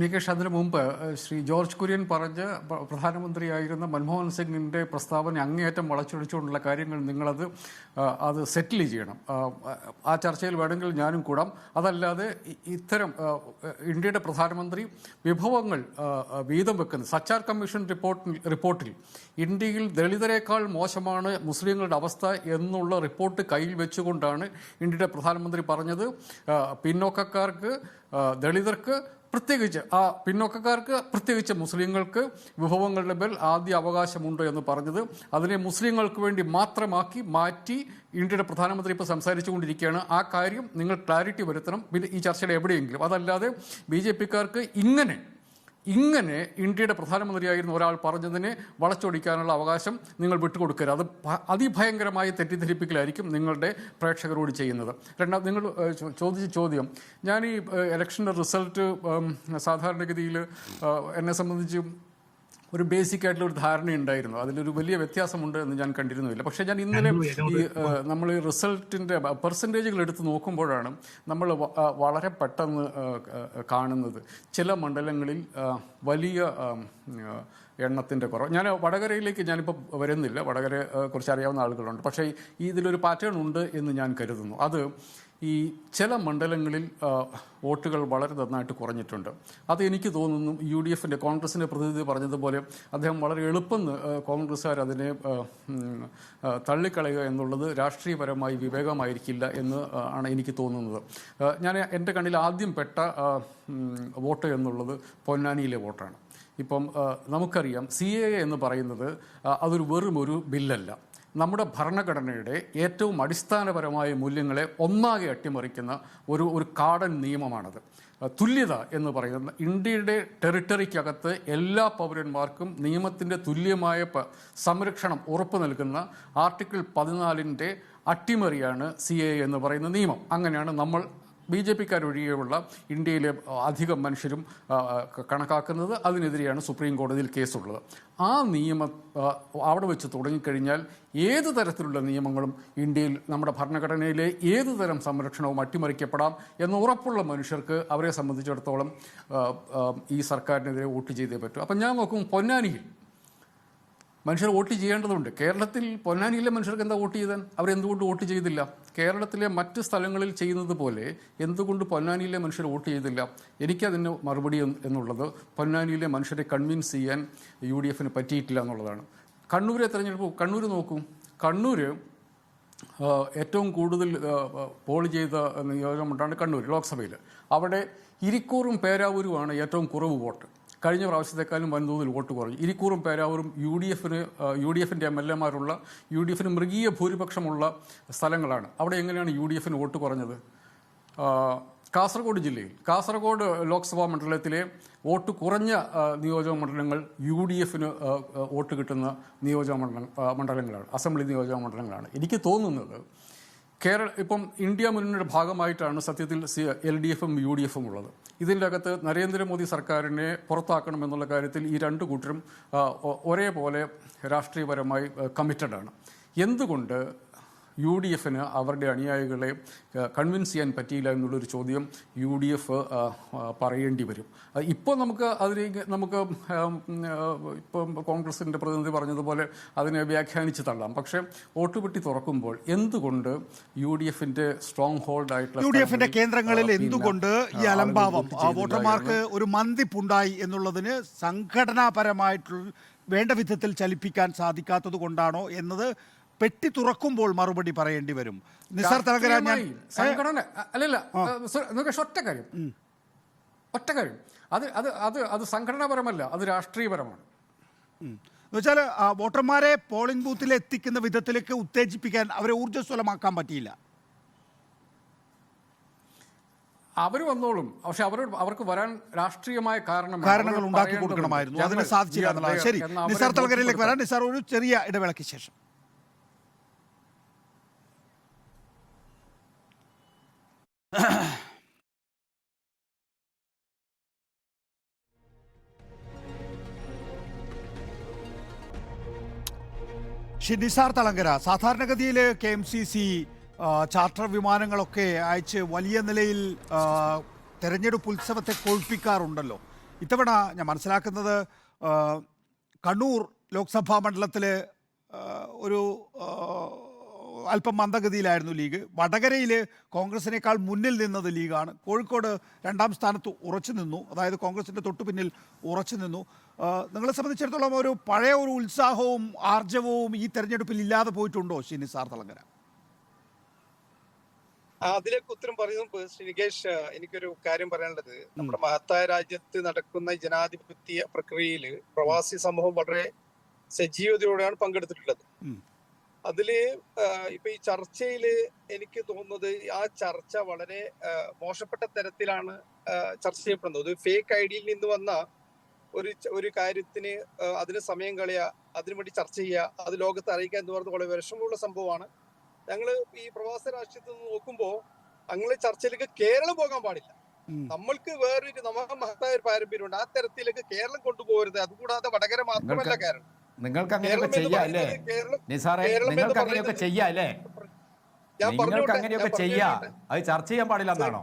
നികേഷ്, അതിനു മുമ്പ് ശ്രീ ജോർജ് കുര്യൻ പറഞ്ഞ് പ്രധാനമന്ത്രിയായിരുന്ന മൻമോഹൻ സിംഗിൻ്റെ പ്രസ്താവന അങ്ങേയറ്റം വളച്ചൊടിച്ചുകൊണ്ടുള്ള കാര്യങ്ങൾ നിങ്ങളത് സെറ്റിൽ ചെയ്യണം. ആ ചർച്ചയിൽ വേണമെങ്കിൽ ഞാനും കൂടാം. അതല്ലാതെ ഇത്തരം ഇന്ത്യയുടെ പ്രധാനമന്ത്രി വിഭവങ്ങൾ വീതം വെക്കുന്നത്, സച്ചാർ കമ്മീഷൻ റിപ്പോർട്ടിൽ ഇന്ത്യയിൽ ദളിതരെക്കാൾ മോശമാണ് മുസ്ലിങ്ങളുടെ അവസ്ഥ എന്നുള്ള റിപ്പോർട്ട് കയ്യിൽ വെച്ചുകൊണ്ടാണ് ഇന്ത്യയുടെ പ്രധാനമന്ത്രി പറഞ്ഞത് പിന്നോക്കക്കാർക്ക്, ദളിതർക്ക് പ്രത്യേകിച്ച് ആ പിന്നോക്കക്കാർക്ക്, പ്രത്യേകിച്ച് മുസ്ലിങ്ങൾക്ക് വിഭവങ്ങളുടെ മേൽ ആദ്യ അവകാശമുണ്ട് എന്ന് പറഞ്ഞത് അതിനെ മുസ്ലിങ്ങൾക്ക് വേണ്ടി മാത്രമാക്കി മാറ്റി ഇന്ത്യയുടെ പ്രധാനമന്ത്രി ഇപ്പോൾ സംസാരിച്ചുകൊണ്ടിരിക്കുകയാണ്. ആ കാര്യം നിങ്ങൾ ക്ലാരിറ്റി വരുത്തണം പിന്നെ ഈ ചർച്ചയുടെ എവിടെയെങ്കിലും. അതല്ലാതെ BJP-ക്കാർക്ക് ഇങ്ങനെ ഇന്ത്യയുടെ പ്രധാനമന്ത്രിയായിരുന്ന ഒരാൾ പറഞ്ഞതിനെ വളച്ചൊടിക്കാനുള്ള അവകാശം നിങ്ങൾ വിട്ടുകൊടുക്കരുത്. അത് അതിഭയങ്കരമായ തെറ്റിദ്ധരിപ്പിക്കലായിരിക്കും നിങ്ങളുടെ പ്രേക്ഷകരോട് ചെയ്യുന്നത്. രണ്ടാമത് നിങ്ങൾ ചോദിച്ച ചോദ്യം, ഞാൻ ഈ ഇലക്ഷൻ്റെ റിസൾട്ട് സാധാരണഗതിയിൽ എന്നെ സംബന്ധിച്ച് ഒരു ബേസിക് ആയിട്ടുള്ള ഒരു ധാരണയുണ്ടായിരുന്നു. അതിലൊരു വലിയ വ്യത്യാസമുണ്ട് എന്ന് ഞാൻ കണ്ടിരുന്നില്ല. പക്ഷേ ഞാൻ ഇന്നലെ നമ്മൾ ഈ റിസൾട്ടിൻ്റെ പെർസെൻറ്റേജുകൾ എടുത്ത് നോക്കുമ്പോഴാണ് നമ്മൾ വളരെ പെട്ടെന്ന് കാണുന്നത് ചില മണ്ഡലങ്ങളിൽ വലിയ എണ്ണത്തിൻ്റെ കുറവ്. ഞാൻ വടകരയിലേക്ക് ഞാനിപ്പോൾ വരുന്നില്ല, വടകരയെ കുറിച്ച് അറിയാവുന്ന ആളുകളുണ്ട്. പക്ഷേ ഇതിലൊരു പാറ്റേൺ ഉണ്ട് എന്ന് ഞാൻ കരുതുന്നു. അത് ഈ ചില മണ്ഡലങ്ങളിൽ വോട്ടുകൾ വളരെ നന്നായിട്ട് കുറഞ്ഞിട്ടുണ്ട്. അത് എനിക്ക് തോന്നുന്നു UDF-ൻ്റെ കോൺഗ്രസിൻ്റെ പ്രതിനിധി പറഞ്ഞതുപോലെ അദ്ദേഹം വളരെ എളുപ്പം കോൺഗ്രസ്സുകാർ അതിനെ തള്ളിക്കളയുക എന്നുള്ളത് രാഷ്ട്രീയപരമായി വിവേകമായിരിക്കില്ല എന്ന് ആണ് എനിക്ക് തോന്നുന്നത്. ഞാൻ എൻ്റെ കണ്ണിൽ ആദ്യം പെട്ട വോട്ട് എന്നുള്ളത് പൊന്നാനിയിലെ വോട്ടാണ്. ഇപ്പം നമുക്കറിയാം CAA എന്ന് പറയുന്നത് അതൊരു വെറും ഒരു ബില്ലല്ല. നമ്മുടെ ഭരണഘടനയുടെ ഏറ്റവും അടിസ്ഥാനപരമായ മൂല്യങ്ങളെ ഒന്നാകെ അട്ടിമറിക്കുന്ന ഒരു കാടൻ നിയമമാണത്. തുല്യത എന്ന് പറയുന്നത് ഇന്ത്യയുടെ ടെറിട്ടറിക്കകത്ത് എല്ലാ പൗരന്മാർക്കും നിയമത്തിൻ്റെ തുല്യമായ സംരക്ഷണം ഉറപ്പു നൽകുന്ന ആർട്ടിക്കിൾ 14-ൻ്റെ അട്ടിമറിയാണ് CAA എന്ന് പറയുന്ന നിയമം. അങ്ങനെയാണ് നമ്മൾ BJP-ക്കാരൊഴികെയുള്ള ഇന്ത്യയിലെ അധികം മനുഷ്യരും കണക്കാക്കുന്നത്. അതിനെതിരെയാണ് സുപ്രീം കോടതിയിൽ കേസുള്ളത്. ആ നിയമം അവിടെ വെച്ച് തുടങ്ങിക്കഴിഞ്ഞാൽ ഏത് തരത്തിലുള്ള നിയമങ്ങളും ഇന്ത്യയിൽ നമ്മുടെ ഭരണഘടനയിലെ ഏത് തരം സംരക്ഷണവും അട്ടിമറിക്കപ്പെടാം എന്ന് ഉറപ്പുള്ള മനുഷ്യർക്ക് അവരെ സംബന്ധിച്ചിടത്തോളം ഈ സർക്കാരിനെതിരെ വോട്ട് ചെയ്തേ പറ്റൂ. അപ്പം ഞാൻ നോക്കും പൊന്നാനിയിൽ മനുഷ്യർ വോട്ട് ചെയ്യേണ്ടതുണ്ട്. കേരളത്തിൽ പൊന്നാനിയിലെ മനുഷ്യർക്ക് എന്താ വോട്ട് ചെയ്താൽ അവരെന്തുകൊണ്ട് വോട്ട് ചെയ്തില്ല? കേരളത്തിലെ മറ്റ് സ്ഥലങ്ങളിൽ ചെയ്യുന്നത് പോലെ എന്തുകൊണ്ട് പൊന്നാനിയിലെ മനുഷ്യർ വോട്ട് ചെയ്തില്ല? എനിക്കതിന് മറുപടി എന്നുള്ളത് പൊന്നാനിയിലെ മനുഷ്യരെ കൺവിൻസ് ചെയ്യാൻ UDF-ന് പറ്റിയിട്ടില്ല എന്നുള്ളതാണ്. കണ്ണൂരെ തിരഞ്ഞെടുപ്പ് കണ്ണൂർ നോക്കൂ. കണ്ണൂർ ഏറ്റവും കൂടുതൽ പോൾ ചെയ്ത നിയോജകമണ്ഡലമാണ് കണ്ണൂർ ലോക്സഭയിൽ. അവിടെ ഇരിക്കൂറും പേരാവൂരുമാണ് ഏറ്റവും കുറവ് വോട്ട്. കഴിഞ്ഞ പ്രാവശ്യത്തെക്കാളും വൻതോതിൽ വോട്ട് കുറഞ്ഞു. ഇരിക്കൂറും പേരാവൂരും UDF-ൻ്റെ MLA-മാരുള്ള UDF-ന് മൃഗീയ ഭൂരിപക്ഷമുള്ള സ്ഥലങ്ങളാണ്. അവിടെ എങ്ങനെയാണ് UDF-ന് വോട്ട് കുറഞ്ഞത്? കാസർഗോഡ് ജില്ലയിൽ, കാസർഗോഡ് ലോക്സഭാ മണ്ഡലത്തിലെ വോട്ട് കുറഞ്ഞ നിയോജക മണ്ഡലങ്ങൾ UDF-ന് വോട്ട് കിട്ടുന്ന മണ്ഡലങ്ങളാണ്, അസംബ്ലി നിയോജക മണ്ഡലങ്ങളാണ്. എനിക്ക് തോന്നുന്നത് ഇപ്പം ഇന്ത്യ മുന്നണിയുടെ ഭാഗമായിട്ടാണ് സത്യത്തിൽ LDF-ഉം UDF-ഉം ഉള്ളത്. ഇതിൻ്റെ അകത്ത് നരേന്ദ്രമോദി സർക്കാരിനെ പുറത്താക്കണമെന്നുള്ള കാര്യത്തിൽ ഈ രണ്ടു കൂട്ടരും ഒരേപോലെ രാഷ്ട്രീയപരമായി കമ്മിറ്റഡാണ്. എന്തുകൊണ്ട് UDF-ന് അവരുടെ അനുയായികളെ കൺവിൻസ് ചെയ്യാൻ പറ്റിയില്ല എന്നുള്ളൊരു ചോദ്യം UDF പറയേണ്ടി വരും. ഇപ്പോൾ നമുക്ക് ഇപ്പം കോൺഗ്രസിൻ്റെ പ്രതിനിധി പറഞ്ഞതുപോലെ അതിനെ വ്യാഖ്യാനിച്ച് തള്ളാം. പക്ഷേ വോട്ട് പെട്ടി തുറക്കുമ്പോൾ എന്തുകൊണ്ട് UDF-ന്റെ സ്ട്രോങ് ഹോൾഡ് ആയിട്ടുള്ള UDF-ന്റെ കേന്ദ്രങ്ങളിൽ എന്തുകൊണ്ട് ഈ അലംഭാവം വോട്ടർമാർക്ക് ഒരു മന്ദിപ്പുണ്ടായി എന്നുള്ളതിന് സംഘടനാപരമായിട്ടുള്ള വേണ്ട വിധത്തിൽ ചലിപ്പിക്കാൻ സാധിക്കാത്തത് കൊണ്ടാണോ എന്നത് പെട്ടി തുറക്കുമ്പോൾ മറുപടി പറയേണ്ടി വരും. നിസാർ തലങ്കര, സംഘടന അല്ലല്ല ഒറ്റ കാര്യം അത് സംഘടനാപരമല്ല, അത് രാഷ്ട്രീയപരമാണ്. എന്നുവെച്ചാൽ വോട്ടർമാരെ പോളിംഗ് ബൂത്തിൽ എത്തിക്കുന്ന വിധത്തിലേക്ക് ഉത്തേജിപ്പിക്കാൻ അവരെ ഊർജ്ജസ്വലമാക്കാൻ പറ്റിയില്ല. അവർ വന്നോളും, പക്ഷെ അവർക്ക് വരാൻ രാഷ്ട്രീയമായ കാരണങ്ങൾ ഉണ്ടാക്കി കൊടുക്കണമായിരുന്നു. അതിന് സാധിച്ചില്ല എന്നുള്ളതാണ്. ശരി, നിസാർ തലങ്കരയിലേക്ക് വരാം. നിസാർ, ഒരു ചെറിയ ഇടവേളയ്ക്ക് ശേഷം. നിസാർ തലങ്കര, സാധാരണഗതിയിൽ KMCC ചാർട്ടർ വിമാനങ്ങളൊക്കെ അയച്ച് വലിയ നിലയിൽ തെരഞ്ഞെടുപ്പ് ഉത്സവത്തെ കൊഴുപ്പിക്കാറുണ്ടല്ലോ. ഇത്തവണ ഞാൻ മനസ്സിലാക്കുന്നത് കണ്ണൂർ ലോക്സഭാ മണ്ഡലത്തിൽ ഒരു അല്പം മന്ദഗതിയിലായിരുന്നു ലീഗ്. വടകരയിൽ കോൺഗ്രസിനേക്കാൾ മുന്നിൽ നിന്നത് ലീഗാണ്. കോഴിക്കോട് രണ്ടാം സ്ഥാനത്ത് ഉറച്ചു നിന്നു, അതായത് കോൺഗ്രസിൻ്റെ തൊട്ടു പിന്നിൽ ഉറച്ചു നിന്നു. നിങ്ങളെ സംബന്ധിച്ചിടത്തോളം ഒരു പഴയ ഒരു ഉത്സാഹവും ആർജവവും ഈ തെരഞ്ഞെടുപ്പിൽ ഇല്ലാതെ പോയിട്ടുണ്ടോ നിസാർ തലങ്കര? അതിലേക്ക് ഉത്തരം പറയുമ്പോൾ ശ്രീ നികേഷ്, എനിക്കൊരു കാര്യം പറയാനുള്ളത്, നമ്മുടെ മഹത്തായ രാജ്യത്ത് നടക്കുന്ന ജനാധിപത്യ പ്രക്രിയയിൽ പ്രവാസി സമൂഹം വളരെ സജീവതയോടെയാണ് പങ്കെടുത്തിട്ടുള്ളത്. അതില് ഇപ്പൊ ഈ ചർച്ചയില് എനിക്ക് തോന്നുന്നത് ആ ചർച്ച വളരെ മോശപ്പെട്ട തരത്തിലാണ് ചർച്ച ചെയ്യപ്പെടുന്നത്. ഒരു ഫേക്ക് ഐഡിയിൽ നിന്ന് വന്ന ഒരു കാര്യത്തിന് അതിന് സമയം കളയുക, അതിനുവേണ്ടി ചർച്ച ചെയ്യുക, അത് ലോകത്തെ അറിയിക്കുക എന്ന് പറഞ്ഞത് വളരെ വിഷമമുള്ള സംഭവമാണ്. ഞങ്ങള് ഈ പ്രവാസ രാഷ്ട്രീയത്തിൽ നിന്ന് നോക്കുമ്പോ അങ്ങനെ ചർച്ചയിലേക്ക് കേരളം പോകാൻ പാടില്ല. നമ്മൾക്ക് വേറൊരു മഹത്തായ ഒരു പാരമ്പര്യമുണ്ട്. ആ തരത്തിലേക്ക് കേരളം കൊണ്ടുപോകരുത്. അതുകൂടാതെ വടകര മാത്രമല്ല കേരളം. നിങ്ങൾക്ക് അങ്ങനെയൊക്കെ ചെയ്യാം അല്ലേ നിസാറേ? നിങ്ങൾക്ക് അങ്ങനെയൊക്കെ ചെയ്യാം അല്ലേ? നിങ്ങൾക്ക് അങ്ങനെയൊക്കെ ചെയ്യാം, അത് ചർച്ച ചെയ്യാൻ പാടില്ല എന്നാണോ?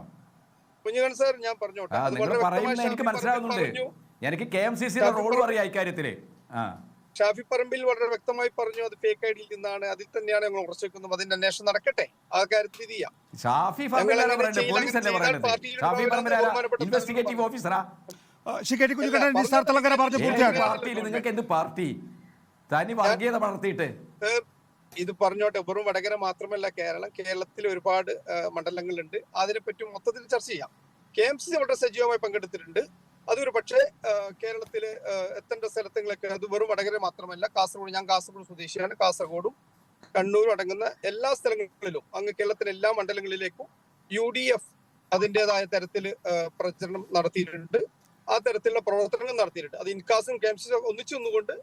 കുഞ്ഞുകൺ സാർ, ഞാൻ പറഞ്ഞോട്ടെ. നിങ്ങൾ പറയുന്നത് എനിക്ക് മനസ്സിലാവുന്നുണ്ട്. എനിക്ക് KMCCയുടെ റോളും അറിയാം ഇക്കാര്യത്തില്. ഷാഫി പറമ്പിൽ വളരെ വ്യക്തമായി പറഞ്ഞു അത് ഫേക്ക് ഐഡിയിൽ നിന്നാണ്. അതിൽ തന്നെയാണ് ഞങ്ങൾ ഉറച്ചിരിക്കുന്നത്. അതിന്റെ അന്വേഷണം നടക്കട്ടെ, ആ കാര്യത്തിൽ ഇത് ചെയ്യാം. ഷാഫി പറമ്പിൽ പോലീസ് അല്ലേ പറയുന്നത്? ഷാഫി പറമ്പിൽ ഇൻവെസ്റ്റിഗേറ്റീവ് ഓഫീസറാ? പാർട്ടിയിൽ നിങ്ങൾക്ക് എന്ത് പാർട്ടി? തനി വർഗീയത വളർത്തിയിട്ട് ഇത് പറഞ്ഞോട്ടെ. വെറും വടകര മാത്രമല്ല കേരളത്തിൽ ഒരുപാട് മണ്ഡലങ്ങളുണ്ട്. അതിനെപ്പറ്റി മൊത്തത്തിൽ ചർച്ച ചെയ്യാം. KMCC വളരെ സജീവമായി പങ്കെടുത്തിട്ടുണ്ട്. അതൊരു പക്ഷേ കേരളത്തില് എത്തേണ്ട സ്ഥലങ്ങളൊക്കെ, അത് വെറും വടകര മാത്രമല്ല, കാസർഗോഡ്, ഞാൻ കാസർഗോഡ് സ്വദേശിയാണ്, കാസർഗോഡും കണ്ണൂരും അടങ്ങുന്ന എല്ലാ സ്ഥലങ്ങളിലും അങ്ങ് കേരളത്തിലെ എല്ലാ മണ്ഡലങ്ങളിലേക്കും UDF അതിൻ്റെതായ തരത്തിൽ പ്രചരണം നടത്തിയിട്ടുണ്ട്. ആ തരത്തിലുള്ള പ്രവർത്തനങ്ങൾ നടത്തിയിട്ടുണ്ട്. അത് ഇൻകാസും KMCC ഒന്നിച്ചു നിന്നുകൊണ്ട്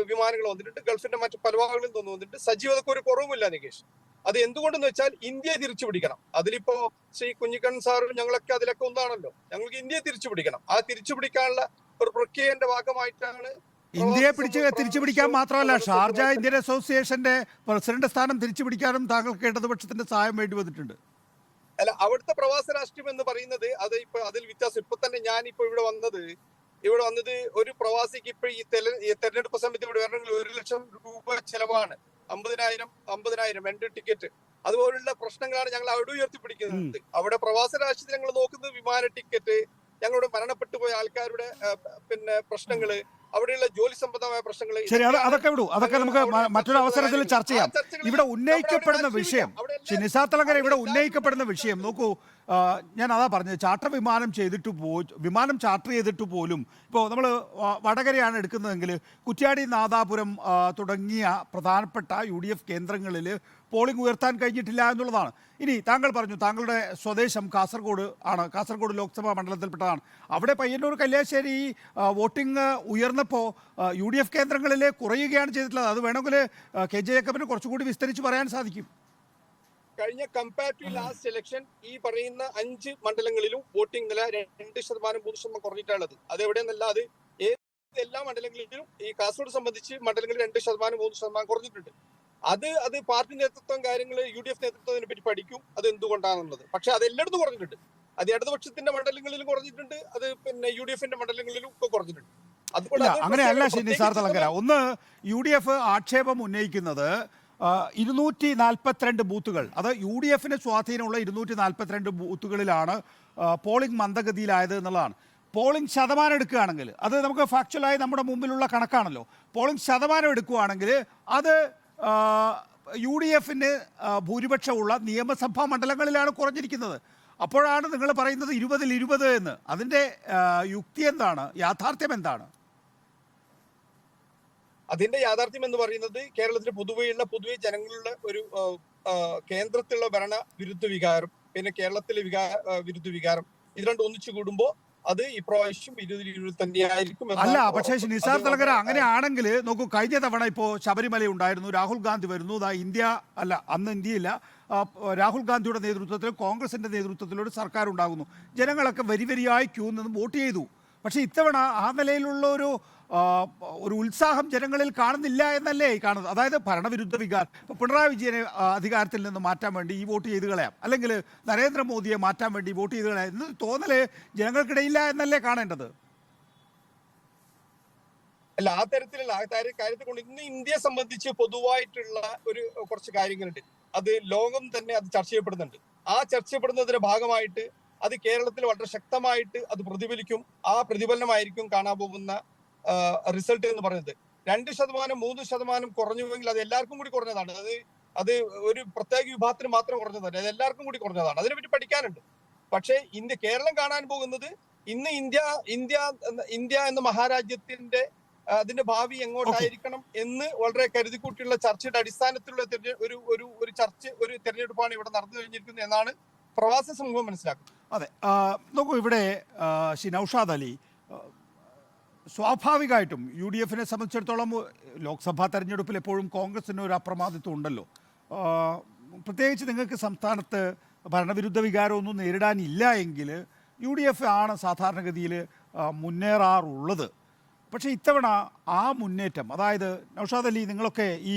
വിമാനങ്ങൾ വന്നിട്ടുണ്ട്. ഗൾഫിന്റെ മറ്റു പല ഭാഗങ്ങളിൽ നിന്ന് വന്നിട്ടുണ്ട്. സജീവതക്ക് ഒരു കുറവുമില്ല നികേഷ്. അത് എന്തുകൊണ്ടെന്ന് വെച്ചാൽ ഇന്ത്യയെ തിരിച്ചു പിടിക്കണം. അതിലിപ്പോ ശ്രീ കുഞ്ഞിക്കണ്ണൻ സാറും ഞങ്ങളൊക്കെ അതിലൊക്കെ ഒന്നാണല്ലോ. ഞങ്ങൾക്ക് ഇന്ത്യയെ തിരിച്ചു പിടിക്കണം. ആ തിരിച്ചു പിടിക്കാനുള്ള ഒരു പ്രക്രിയന്റെ ഭാഗമായിട്ടാണ് ഇന്ത്യയെ തിരിച്ചു പിടിക്കാൻ മാത്രമല്ല, ഷാർജ ഇന്ത്യൻ അസോസിയേഷന്റെ പ്രസിഡന്റ് സ്ഥാനം തിരിച്ചു പിടിക്കാനും താങ്കൾക്ക് ഇടതുപക്ഷത്തിന്റെ സഹായം വേണ്ടി വന്നിട്ടുണ്ട്. അല്ല, അവിടുത്തെ പ്രവാസ രാഷ്ട്രീയം എന്ന് പറയുന്നത് അത് ഇപ്പൊ അതിൽ വ്യത്യാസം. ഇപ്പൊ തന്നെ ഞാനിപ്പോ ഇവിടെ വന്നത് ഒരു പ്രവാസിക്ക് ഇപ്പൊ ഈ തെരഞ്ഞെടുപ്പ് സമയത്ത് ഇവിടെ വരണമെങ്കിൽ 1 ലക്ഷം രൂപ ചെലവാണ്. 50,000 രണ്ട് ടിക്കറ്റ്. അതുപോലുള്ള പ്രശ്നങ്ങളാണ് ഞങ്ങൾ അവിടെ ഉയർത്തിപ്പിടിക്കുന്നത്. അവിടെ പ്രവാസ രാഷ്ട്രീയത്തിൽ ഞങ്ങൾ നോക്കുന്നത് വിമാന ടിക്കറ്റ്, ഞങ്ങളുടെ മരണപ്പെട്ടു പോയ ആൾക്കാരുടെ പ്രശ്നങ്ങള്, അവിടെയുള്ള ജോലി സംബന്ധമായ പ്രശ്നങ്ങൾ. ശരി, അതൊക്കെ വിടൂ. അതൊക്കെ നമുക്ക് മറ്റൊരു അവസരത്തിൽ ചർച്ച ചെയ്യാം. ഇവിടെ ഉന്നയിക്കപ്പെടുന്ന വിഷയം, നിസാർ ഇവിടെ ഉന്നയിക്കപ്പെടുന്ന വിഷയം നോക്കൂ. ഞാൻ അതാ പറഞ്ഞത്, വിമാനം ചാർട്ടർ ചെയ്തിട്ട് പോലും ഇപ്പോൾ നമ്മൾ വടകരയാണ് എടുക്കുന്നതെങ്കിൽ കുറ്റ്യാടി, നാദാപുരം തുടങ്ങിയ പ്രധാനപ്പെട്ട UDF കേന്ദ്രങ്ങളിൽ പോളിംഗ് ഉയർത്താൻ കഴിഞ്ഞിട്ടില്ല എന്നുള്ളതാണ്. ഇനി താങ്കൾ പറഞ്ഞു താങ്കളുടെ സ്വദേശം കാസർഗോഡ് ആണ്, കാസർഗോഡ് ലോക്സഭാ മണ്ഡലത്തിൽപ്പെട്ടതാണ്. അവിടെ പയ്യന്നൂർ, കല്യാശ്ശേരി വോട്ടിംഗ് ഉയർന്നപ്പോൾ UDF കേന്ദ്രങ്ങളിൽ കുറയുകയാണ് ചെയ്തിട്ടുള്ളത്. അത് വേണമെങ്കിൽ KJ ജേക്കബിന് കുറച്ചുകൂടി വിസ്തരിച്ച് പറയാൻ സാധിക്കും. കഴിഞ്ഞ കമ്പാരിറ്റീവ് ലാസ്റ്റ് ഇലക്ഷൻ ഈ പറയുന്ന 5 മണ്ഡലങ്ങളിലും വോട്ടിംഗ് നില 2%, 3% കുറഞ്ഞിട്ടുള്ളത്. അത് എവിടെയെന്നല്ല, അത് എല്ലാ മണ്ഡലങ്ങളിലും ഈ കാസർഗോഡ് സംബന്ധിച്ച് മണ്ഡലങ്ങളിൽ 2%, 3% കുറഞ്ഞിട്ടുണ്ട്. അത് പാർട്ടി നേതൃത്വം കാര്യങ്ങൾ UDF നേതൃത്വത്തിനെ പറ്റി പഠിക്കും, അത് എന്തുകൊണ്ടാണെന്നുള്ളത്. പക്ഷെ അത് എല്ലായിടത്തും കുറഞ്ഞിട്ടുണ്ട്. അത് ഇടതുപക്ഷത്തിന്റെ മണ്ഡലങ്ങളിലും കുറഞ്ഞിട്ടുണ്ട്, അത് UDFന്റെ മണ്ഡലങ്ങളിലും ഒക്കെ കുറഞ്ഞിട്ടുണ്ട്. അങ്ങനെയല്ല നിസാർ തലങ്കര. ഒന്ന്, UDF ആക്ഷേപം ഉന്നയിക്കുന്നത് 242 ബൂത്തുകൾ, അത് UDFന് സ്വാധീനമുള്ള 242 ബൂത്തുകളിലാണ് പോളിംഗ് മന്ദഗതിയിലായത് എന്നുള്ളതാണ്. പോളിംഗ് ശതമാനം എടുക്കുകയാണെങ്കിൽ, അത് നമുക്ക് ഫാക്ച്വലായി നമ്മുടെ മുമ്പിലുള്ള കണക്കാണല്ലോ. പോളിംഗ് ശതമാനം എടുക്കുകയാണെങ്കിൽ അത് UDFന് ഭൂരിപക്ഷമുള്ള നിയമസഭാ മണ്ഡലങ്ങളിലാണ് കുറഞ്ഞിരിക്കുന്നത്. അപ്പോഴാണ് നിങ്ങൾ പറയുന്നത് 20-20 എന്ന്. അതിൻ്റെ യുക്തി എന്താണ്? യാഥാർത്ഥ്യം എന്താണ്? അതിന്റെ യാഥാർത്ഥ്യം എന്ന് പറയുന്നത് കേരളത്തിൽ പൊതുവെ ജനങ്ങളുടെ ഒരു കേന്ദ്രത്തിലുള്ള ഭരണ വിരുദ്ധ വികാരം, പിന്നെ കേരളത്തിലെ വിരുദ്ധ വികാരം, ഇത് രണ്ടും ഒന്നിച്ചു കൂടുമ്പോൾ അത് ഇപ്രാവശ്യം 20-20 തന്നെയായിരിക്കും. അല്ല, പക്ഷേ നിസാർ തലങ്കര, അങ്ങനെയാണെങ്കിൽ നോക്കൂ, കഴിഞ്ഞ തവണ ഇപ്പോൾ ശബരിമല ഉണ്ടായിരുന്നു, രാഹുൽ ഗാന്ധി വരുന്നു, അന്ന് ഇന്ത്യയില്ല, രാഹുൽ ഗാന്ധിയുടെ നേതൃത്വത്തിൽ, കോൺഗ്രസിന്റെ നേതൃത്വത്തിലൊരു സർക്കാർ ഉണ്ടാകുന്നു. ജനങ്ങളൊക്കെ വരിയായി ക്യൂ നിന്ന് വോട്ട് ചെയ്തു. പക്ഷേ ഇത്തവണ ആ നിലയിലുള്ള ഒരു ഉത്സാഹം ജനങ്ങളിൽ കാണുന്നില്ല എന്നല്ലേ കാണുന്നത്? അതായത് ഭരണവിരുദ്ധ വികാരം. ഇപ്പോൾ പിണറായി വിജയനെ അധികാരത്തിൽ നിന്ന് മാറ്റാൻ വേണ്ടി ഈ വോട്ട് ചെയ്ത് കളയാം, അല്ലെങ്കിൽ നരേന്ദ്രമോദിയെ മാറ്റാൻ വേണ്ടി വോട്ട് ചെയ്ത് കളയാം എന്ന് തോന്നല് ജനങ്ങൾക്കിടയില്ല എന്നല്ലേ കാണേണ്ടത്? അല്ല, ആ തരത്തിലുള്ള കാര്യത്തെ കൊണ്ട് ഇന്ന് ഇന്ത്യയെ സംബന്ധിച്ച് പൊതുവായിട്ടുള്ള കുറച്ച് കാര്യങ്ങളുണ്ട്. അത് ലോകം തന്നെ അത് ചർച്ച ചെയ്യപ്പെടുന്നുണ്ട്. ആ ചർച്ച ചെയ്യപ്പെടുന്നതിന്റെ ഭാഗമായിട്ട് അത് കേരളത്തിൽ വളരെ ശക്തമായിട്ട് അത് പ്രതിഫലിക്കും. ആ പ്രതിഫലനമായിരിക്കും കാണാൻ പോകുന്ന റിസൾട്ട് എന്ന് പറയുന്നത്. 2%, 3% കുറഞ്ഞുവെങ്കിൽ അത് എല്ലാവർക്കും കൂടി കുറഞ്ഞതാണ്. അത് അത് ഒരു പ്രത്യേക വിഭാഗത്തിന് മാത്രം കുറഞ്ഞതല്ല, അത് എല്ലാവർക്കും കൂടി കുറഞ്ഞതാണ്. അതിനെപ്പറ്റി പഠിക്കാനുണ്ട്. പക്ഷേ കേരളം കാണാൻ പോകുന്നത് ഇന്ന് ഇന്ത്യ എന്ന മഹാരാജ്യത്തിന്റെ അതിന്റെ ഭാവി എങ്ങോട്ടായിരിക്കണം എന്ന് വളരെ കരുതിക്കൂട്ടിയുള്ള ചർച്ചയുടെ അടിസ്ഥാനത്തിലുള്ള ഒരു തെരഞ്ഞെടുപ്പാണ് ഇവിടെ നടന്നു കഴിഞ്ഞിരിക്കുന്നത് എന്നാണ് പ്രവാസി സമൂഹം മനസ്സിലാക്കുന്നത്. അതെ, നോക്കൂ, ഇവിടെ ശ്രീ നൗഷാദ് അലി, സ്വാഭാവികമായിട്ടും UDF-നെ സംബന്ധിച്ചിടത്തോളം ലോക്സഭാ തെരഞ്ഞെടുപ്പിൽ എപ്പോഴും കോൺഗ്രസിന് ഒരു അപ്രമാദിത്വം ഉണ്ടല്ലോ. പ്രത്യേകിച്ച് നിങ്ങൾക്ക് സംസ്ഥാനത്ത് ഭരണവിരുദ്ധ വികാരമൊന്നും നേരിടാനില്ല എങ്കിൽ UDF ആണ് സാധാരണഗതിയിൽ മുന്നേറാറുള്ളത്. പക്ഷേ ഇത്തവണ ആ മുന്നേറ്റം, അതായത് നൗഷാദ് അലി, നിങ്ങളൊക്കെ ഈ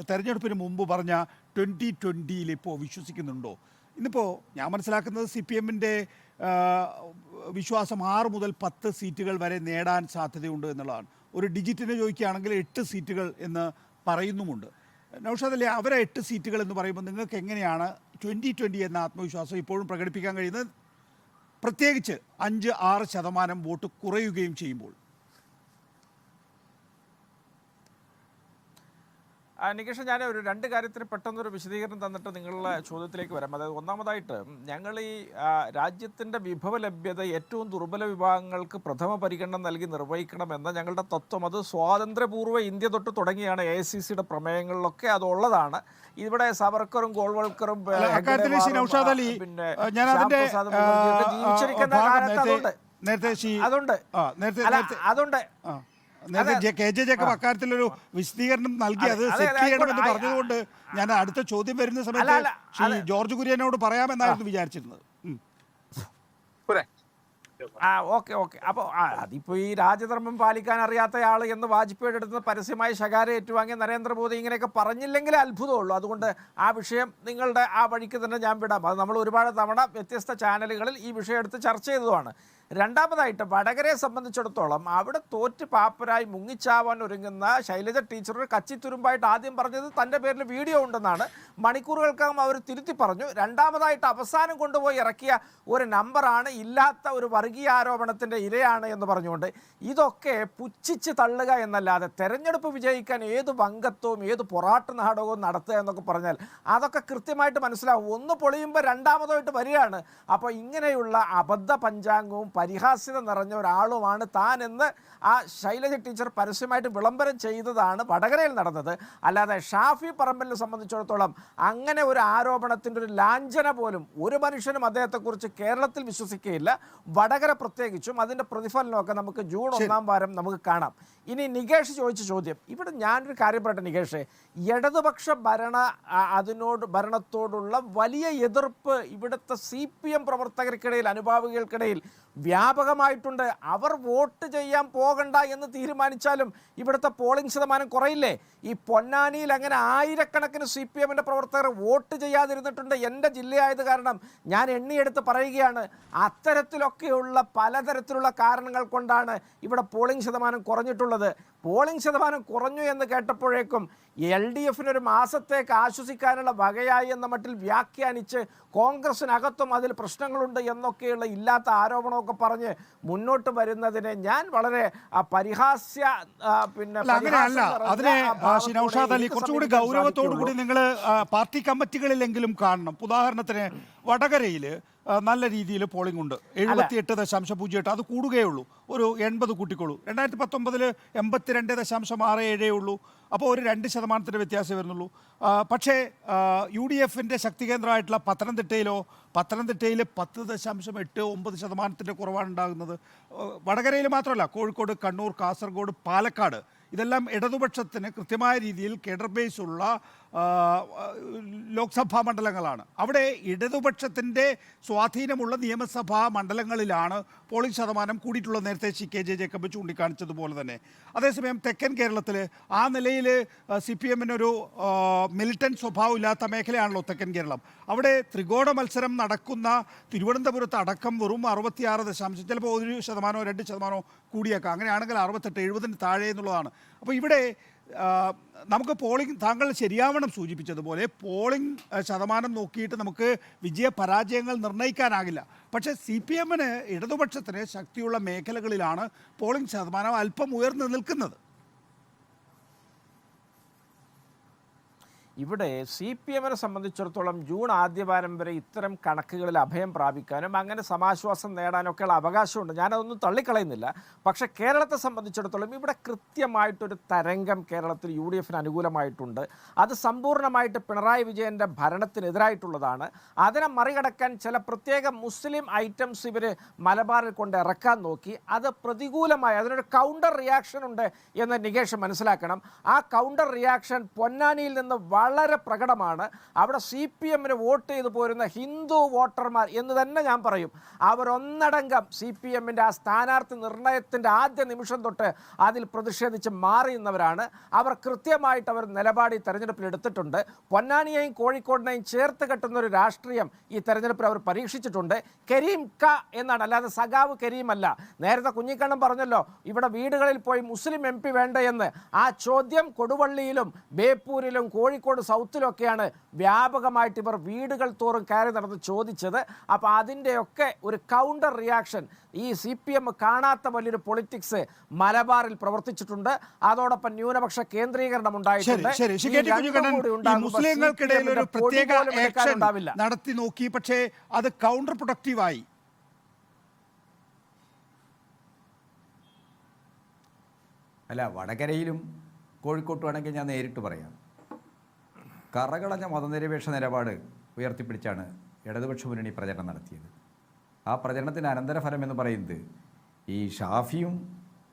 തെരഞ്ഞെടുപ്പിന് മുമ്പ് പറഞ്ഞ 2020 ഇപ്പോൾ വിശ്വസിക്കുന്നുണ്ടോ? ഇന്നിപ്പോൾ ഞാൻ മനസ്സിലാക്കുന്നത് CPM-ൻ്റെ വിശ്വാസം 6 മുതൽ 10 സീറ്റുകൾ വരെ നേടാൻ സാധ്യതയുണ്ട് എന്നുള്ളതാണ്. ഒരു ഡിജിറ്റിന് ചോദിക്കുകയാണെങ്കിൽ 8 സീറ്റുകൾ എന്ന് പറയുന്നുമുണ്ട്. നൗഷാദ് അലി, അവരെ 8 സീറ്റുകൾ എന്ന് പറയുമ്പോൾ നിങ്ങൾക്ക് എങ്ങനെയാണ് 2020 എന്ന ആത്മവിശ്വാസം ഇപ്പോഴും പ്രകടിപ്പിക്കാൻ കഴിയുന്നത്, പ്രത്യേകിച്ച് 5-6% വോട്ട് കുറയുകയും ചെയ്യുമ്പോൾ? നികേഷ്, ഞാൻ ഒരു 2 കാര്യത്തിന് പെട്ടെന്നൊരു വിശദീകരണം തന്നിട്ട് നിങ്ങളുടെ ചോദ്യത്തിലേക്ക് വരാം. അതായത്, ഒന്നാമതായിട്ട് ഞങ്ങൾ ഈ രാജ്യത്തിൻ്റെ വിഭവ ലഭ്യത ഏറ്റവും ദുർബല വിഭാഗങ്ങൾക്ക് പ്രഥമ പരിഗണന നൽകി നിർവഹിക്കണമെന്ന ഞങ്ങളുടെ തത്വം, അത് സ്വാതന്ത്ര്യപൂർവ്വ ഇന്ത്യ തൊട്ട് തുടങ്ങിയാണ്. AICCയുടെ പ്രമേയങ്ങളിലൊക്കെ അതുള്ളത്. ഇവിടെ സവർക്കറും ഗോൾവൾക്കറും പിന്നെ ജീവിച്ചിരിക്കുന്ന കാലത്ത് അതുണ്ട്. KJ ജേക്കബ് അക്കാര്യത്തിലൊരു വിശദീകരണം നൽകി, അത് സെറ്റ് ചെയ്യണമെന്ന് പറഞ്ഞതുകൊണ്ട് ഞാൻ അടുത്ത ചോദ്യം വരുന്ന സമയത്ത് ശ്രീ ജോർജ് കുര്യനോട് പറയാമെന്നായിരുന്നു വിചാരിച്ചിരുന്നത്. ഓക്കെ. അപ്പോൾ അതിപ്പോൾ ഈ രാജധർമ്മം പാലിക്കാൻ അറിയാത്തയാൾ എന്ന് വാജ്പേയിയുടെ അടുത്ത് പരസ്യമായി ശകാര ഏറ്റുവാങ്ങിയ നരേന്ദ്രമോദി ഇങ്ങനെയൊക്കെ പറഞ്ഞില്ലെങ്കിലേ അത്ഭുതമുള്ളൂ. അതുകൊണ്ട് ആ വിഷയം നിങ്ങളുടെ ആ വഴിക്ക് തന്നെ ഞാൻ വിടാം. അത് നമ്മൾ ഒരുപാട് തവണ വ്യത്യസ്ത ചാനലുകളിൽ ഈ വിഷയം എടുത്ത് ചർച്ച ചെയ്തതുമാണ്. രണ്ടാമതായിട്ട്, വടകരയെ സംബന്ധിച്ചിടത്തോളം അവിടെ തോറ്റ് പാപ്പരായി മുങ്ങിച്ചാവാൻ ഒരുങ്ങുന്ന ശൈലജ ടീച്ചർ ഒരു കച്ചിത്തുരുമ്പായിട്ട് ആദ്യം പറഞ്ഞത് തൻ്റെ പേരിൽ വീഡിയോ ഉണ്ടെന്നാണ്. മണിക്കൂറുകൾക്കകം അവർ തിരുത്തി പറഞ്ഞു. രണ്ടാമതായിട്ട്, അവസാനം കൊണ്ടുപോയി ഇറക്കിയ ഒരു നമ്പറാണ്, ഇല്ലാത്ത ഒരു വർഗീയ ആരോപണത്തിൻ്റെ ഇരയാണ് എന്ന് പറഞ്ഞുകൊണ്ട്. ഇതൊക്കെ പുച്ഛിച്ച് തള്ളുക എന്നല്ലാതെ തെരഞ്ഞെടുപ്പ് വിജയിക്കാൻ ഏത് വങ്കത്വവും ഏത് പൊറാട്ട് നാടകവും നടത്തുക എന്നൊക്കെ പറഞ്ഞാൽ അതൊക്കെ കൃത്യമായിട്ട് മനസ്സിലാവും. ഒന്ന് പൊളിയുമ്പോൾ രണ്ടാമതായിട്ട് വരികയാണ്. അപ്പോൾ ഇങ്ങനെയുള്ള അബദ്ധ പഞ്ചാംഗവും പരിഹാസ്യത നിറഞ്ഞ ഒരാളുമാണ് താൻ എന്ന് ആ ശൈലജ ടീച്ചർ പരസ്യമായിട്ട് വിളംബരം ചെയ്തതാണ് വടകരയിൽ നടന്നത്. അല്ലാതെ ഷാഫി പറമ്പലിനെ സംബന്ധിച്ചിടത്തോളം അങ്ങനെ ഒരു ആരോപണത്തിൻ്റെ ഒരു ലാഞ്ചന പോലും ഒരു മനുഷ്യനും അദ്ദേഹത്തെക്കുറിച്ച് കേരളത്തിൽ വിശ്വസിക്കുകയില്ല, വടകര പ്രത്യേകിച്ചും. അതിൻ്റെ പ്രതിഫലനമൊക്കെ നമുക്ക് ജൂൺ 1-ാം വാരം നമുക്ക് കാണാം. ഇനി നികേഷ് ചോദിച്ച ചോദ്യം, ഇവിടെ ഞാനൊരു കാര്യം പറയട്ടെ നികേഷ്, ഇടതുപക്ഷ ഭരണത്തോടുള്ള വലിയ എതിർപ്പ് ഇവിടുത്തെ CPM പ്രവർത്തകർക്കിടയിൽ, അനുഭാവികൾക്കിടയിൽ വ്യാപകമായിട്ടുണ്ട്. അവർ വോട്ട് ചെയ്യാൻ പോകണ്ട എന്ന് തീരുമാനിച്ചാലും ഇവിടുത്തെ പോളിംഗ് ശതമാനം കുറയില്ലേ? ഈ പൊന്നാനിയിൽ അങ്ങനെ ആയിരക്കണക്കിന് CPM-ൻ്റെ പ്രവർത്തകർ വോട്ട് ചെയ്യാതിരുന്നിട്ടുണ്ട്. എൻ്റെ ജില്ലയായത് കാരണം ഞാൻ എണ്ണിയെടുത്ത് പറയുകയാണ്. അത്തരത്തിലൊക്കെയുള്ള പലതരത്തിലുള്ള കാരണങ്ങൾ കൊണ്ടാണ് ഇവിടെ പോളിംഗ് ശതമാനം കുറഞ്ഞിട്ടുള്ളത്. പോളിംഗ് ശതമാനം കുറഞ്ഞു എന്ന് കേട്ടപ്പോഴേക്കും LDF-ന് മാസത്തേക്ക് ആശ്വസിക്കാനുള്ള വകയായി എന്ന മട്ടിൽ വ്യാഖ്യാനിച്ച് കോൺഗ്രസിനകത്തും അതിൽ പ്രശ്നങ്ങളുണ്ട് എന്നൊക്കെയുള്ള ഇല്ലാത്ത ആരോപണമൊക്കെ പറഞ്ഞ് മുന്നോട്ട് വരുന്നതിനെ ഞാൻ വളരെ പരിഹാസ്യ അതിനെ കുറച്ചുകൂടി ഗൗരവത്തോടു കൂടി നിങ്ങൾ പാർട്ടി കമ്മിറ്റികളിലെങ്കിലും കാണണം. ഉദാഹരണത്തിന് വടകരയിൽ നല്ല രീതിയിൽ പോളിംഗ് ഉണ്ട്, 78.08. അത് കൂടുകയുള്ളൂ, ഒരു 80 കൂട്ടിക്കോളൂ. 2019 82.67 ഉള്ളൂ. അപ്പോൾ ഒരു 2% വ്യത്യാസം വരുന്നുള്ളൂ. പക്ഷേ UDF-ൻ്റെ ശക്തി കേന്ദ്രമായിട്ടുള്ള പത്തനംതിട്ടയിൽ 10.89% കുറവാണ് ഉണ്ടാകുന്നത്. വടകരയിൽ മാത്രമല്ല, കോഴിക്കോട്, കണ്ണൂർ, കാസർഗോഡ്, പാലക്കാട്, ഇതെല്ലാം ഇടതുപക്ഷത്തിന് കൃത്യമായ രീതിയിൽ കേഡർ ബേസ് ഉള്ള ലോക്സഭാ മണ്ഡലങ്ങളാണ്. അവിടെ ഇടതുപക്ഷത്തിൻ്റെ സ്വാധീനമുള്ള നിയമസഭാ മണ്ഡലങ്ങളിലാണ് പോളിംഗ് ശതമാനം കൂടിയിട്ടുള്ളത്, നേരത്തെ KJ ജേക്കബ് ചൂണ്ടിക്കാണിച്ചതുപോലെ തന്നെ. അതേസമയം തെക്കൻ കേരളത്തിൽ ആ നിലയിൽ CPM-ന് മിലിറ്റന്റ് സ്വഭാവം ഇല്ലാത്ത മേഖലയാണല്ലോ തെക്കൻ കേരളം. അവിടെ ത്രികോണ മത്സരം നടക്കുന്ന തിരുവനന്തപുരത്ത് അടക്കം വെറും 66%, ചിലപ്പോൾ 1%, 2% കൂടിയേക്കാം. അങ്ങനെയാണെങ്കിൽ 68-70 താഴെ എന്നുള്ളതാണ്. അപ്പോൾ ഇവിടെ നമുക്ക് പോളിംഗ്, താങ്കൾ ശരിയാവണം സൂചിപ്പിച്ചതുപോലെ, പോളിംഗ് ശതമാനം നോക്കിയിട്ട് നമുക്ക് വിജയപരാജയങ്ങൾ നിർണ്ണയിക്കാനാകില്ല. പക്ഷേ CPM-ന് ഇടതുപക്ഷത്തിന് ശക്തിയുള്ള മേഖലകളിലാണ് പോളിംഗ് ശതമാനം അല്പം ഉയർന്നു നിൽക്കുന്നത്. ഇവിടെ CPM-നെ സംബന്ധിച്ചിടത്തോളം ജൂൺ ആദ്യവാരം വരെ ഇത്തരം കണക്കുകളിൽ അഭയം പ്രാപിക്കാനും അങ്ങനെ സമാശ്വാസം നേടാനൊക്കെയുള്ള അവകാശമുണ്ട്. ഞാനതൊന്നും തള്ളിക്കളയുന്നില്ല. പക്ഷേ കേരളത്തെ സംബന്ധിച്ചിടത്തോളം ഇവിടെ കൃത്യമായിട്ടൊരു തരംഗം കേരളത്തിൽ UDF-ന് അനുകൂലമായിട്ടുണ്ട്. അത് സമ്പൂർണ്ണമായിട്ട് പിണറായി വിജയൻ്റെ ഭരണത്തിനെതിരായിട്ടുള്ളതാണ്. അതിനെ മറികടക്കാൻ ചില പ്രത്യേക മുസ്ലിം ഐറ്റംസ് ഇവർ മലബാറിൽ കൊണ്ട് ഇറക്കാൻ നോക്കി. അത് പ്രതികൂലമായി അതിനൊരു കൗണ്ടർ റിയാക്ഷൻ ഉണ്ട് എന്ന് നികേഷ് മനസ്സിലാക്കണം. ആ കൗണ്ടർ റിയാക്ഷൻ പൊന്നാനിയിൽ നിന്ന് വളരെ പ്രകടമാണ്. അവിടെ CPM-ന് വോട്ട് ചെയ്തു പോരുന്ന ഹിന്ദു വോട്ടർമാർ എന്ന് തന്നെ ഞാൻ പറയും. അവരൊന്നടങ്കം CPM-ന്റെ ആ സ്ഥാനാർത്ഥി നിർണയത്തിൻ്റെ ആദ്യ നിമിഷം തൊട്ട് അതിൽ പ്രതിഷേധിച്ച് മാറിയുന്നവരാണ്. അവർ കൃത്യമായിട്ട് അവർ നിലപാട് ഈ തെരഞ്ഞെടുപ്പിൽ എടുത്തിട്ടുണ്ട്. പൊന്നാനിയെയും കോഴിക്കോടിനെയും ചേർത്ത് കെട്ടുന്ന ഒരു രാഷ്ട്രീയം ഈ തെരഞ്ഞെടുപ്പിൽ അവർ പരീക്ഷിച്ചിട്ടുണ്ട്. കരീം ക എന്നാണ്, അല്ലാതെ സഖാവ് കരീം അല്ല. നേരത്തെ കുഞ്ഞിക്കണ്ണൻ പറഞ്ഞല്ലോ ഇവിടെ വീടുകളിൽ പോയി മുസ്ലിം MP വേണ്ടയെന്ന്. ആ ചോദ്യം കൊടുവള്ളിയിലും ബേപ്പൂരിലും കോഴിക്കോട് സൗത്തിലൊക്കെയാണ് വ്യാപകമായിട്ട് ഇവർ വീടുകൾ തോറും കയറി നടന്ന് ചോദിച്ചത്. അപ്പോൾ അതിൻ്റെയൊക്കെ ഒരു കൗണ്ടർ റിയാക്ഷൻ ഈ CPM കാണാത്ത വലിയൊരു പൊളിറ്റിക്സ് മലബാറിൽ പ്രവർത്തിച്ചിട്ടുണ്ട്. അതോടൊപ്പം ന്യൂനപക്ഷ കേന്ദ്രീകരണം ഉണ്ടായിട്ടുണ്ട്. മുസ്ലിങ്ങൾക്കിടയിൽ ഒരു പ്രത്യേക ആക്ഷൻ നടത്തി നോക്കി, പക്ഷേ അത് കൗണ്ടർ പ്രൊഡക്റ്റീവായി. അല്ല, വടകരയിലും കോഴിക്കോട്ടുമാണെങ്കിൽ ഞാൻ നേരിട്ട് പറയാം. കറകളഞ്ഞ മതനിരപേക്ഷ നിലപാട് ഉയർത്തിപ്പിടിച്ചാണ് ഇടതുപക്ഷ മുന്നണി പ്രചരണം നടത്തിയത്. ആ പ്രചരണത്തിന് അനന്തരഫലം എന്ന് പറയുന്നത് ഈ ഷാഫിയും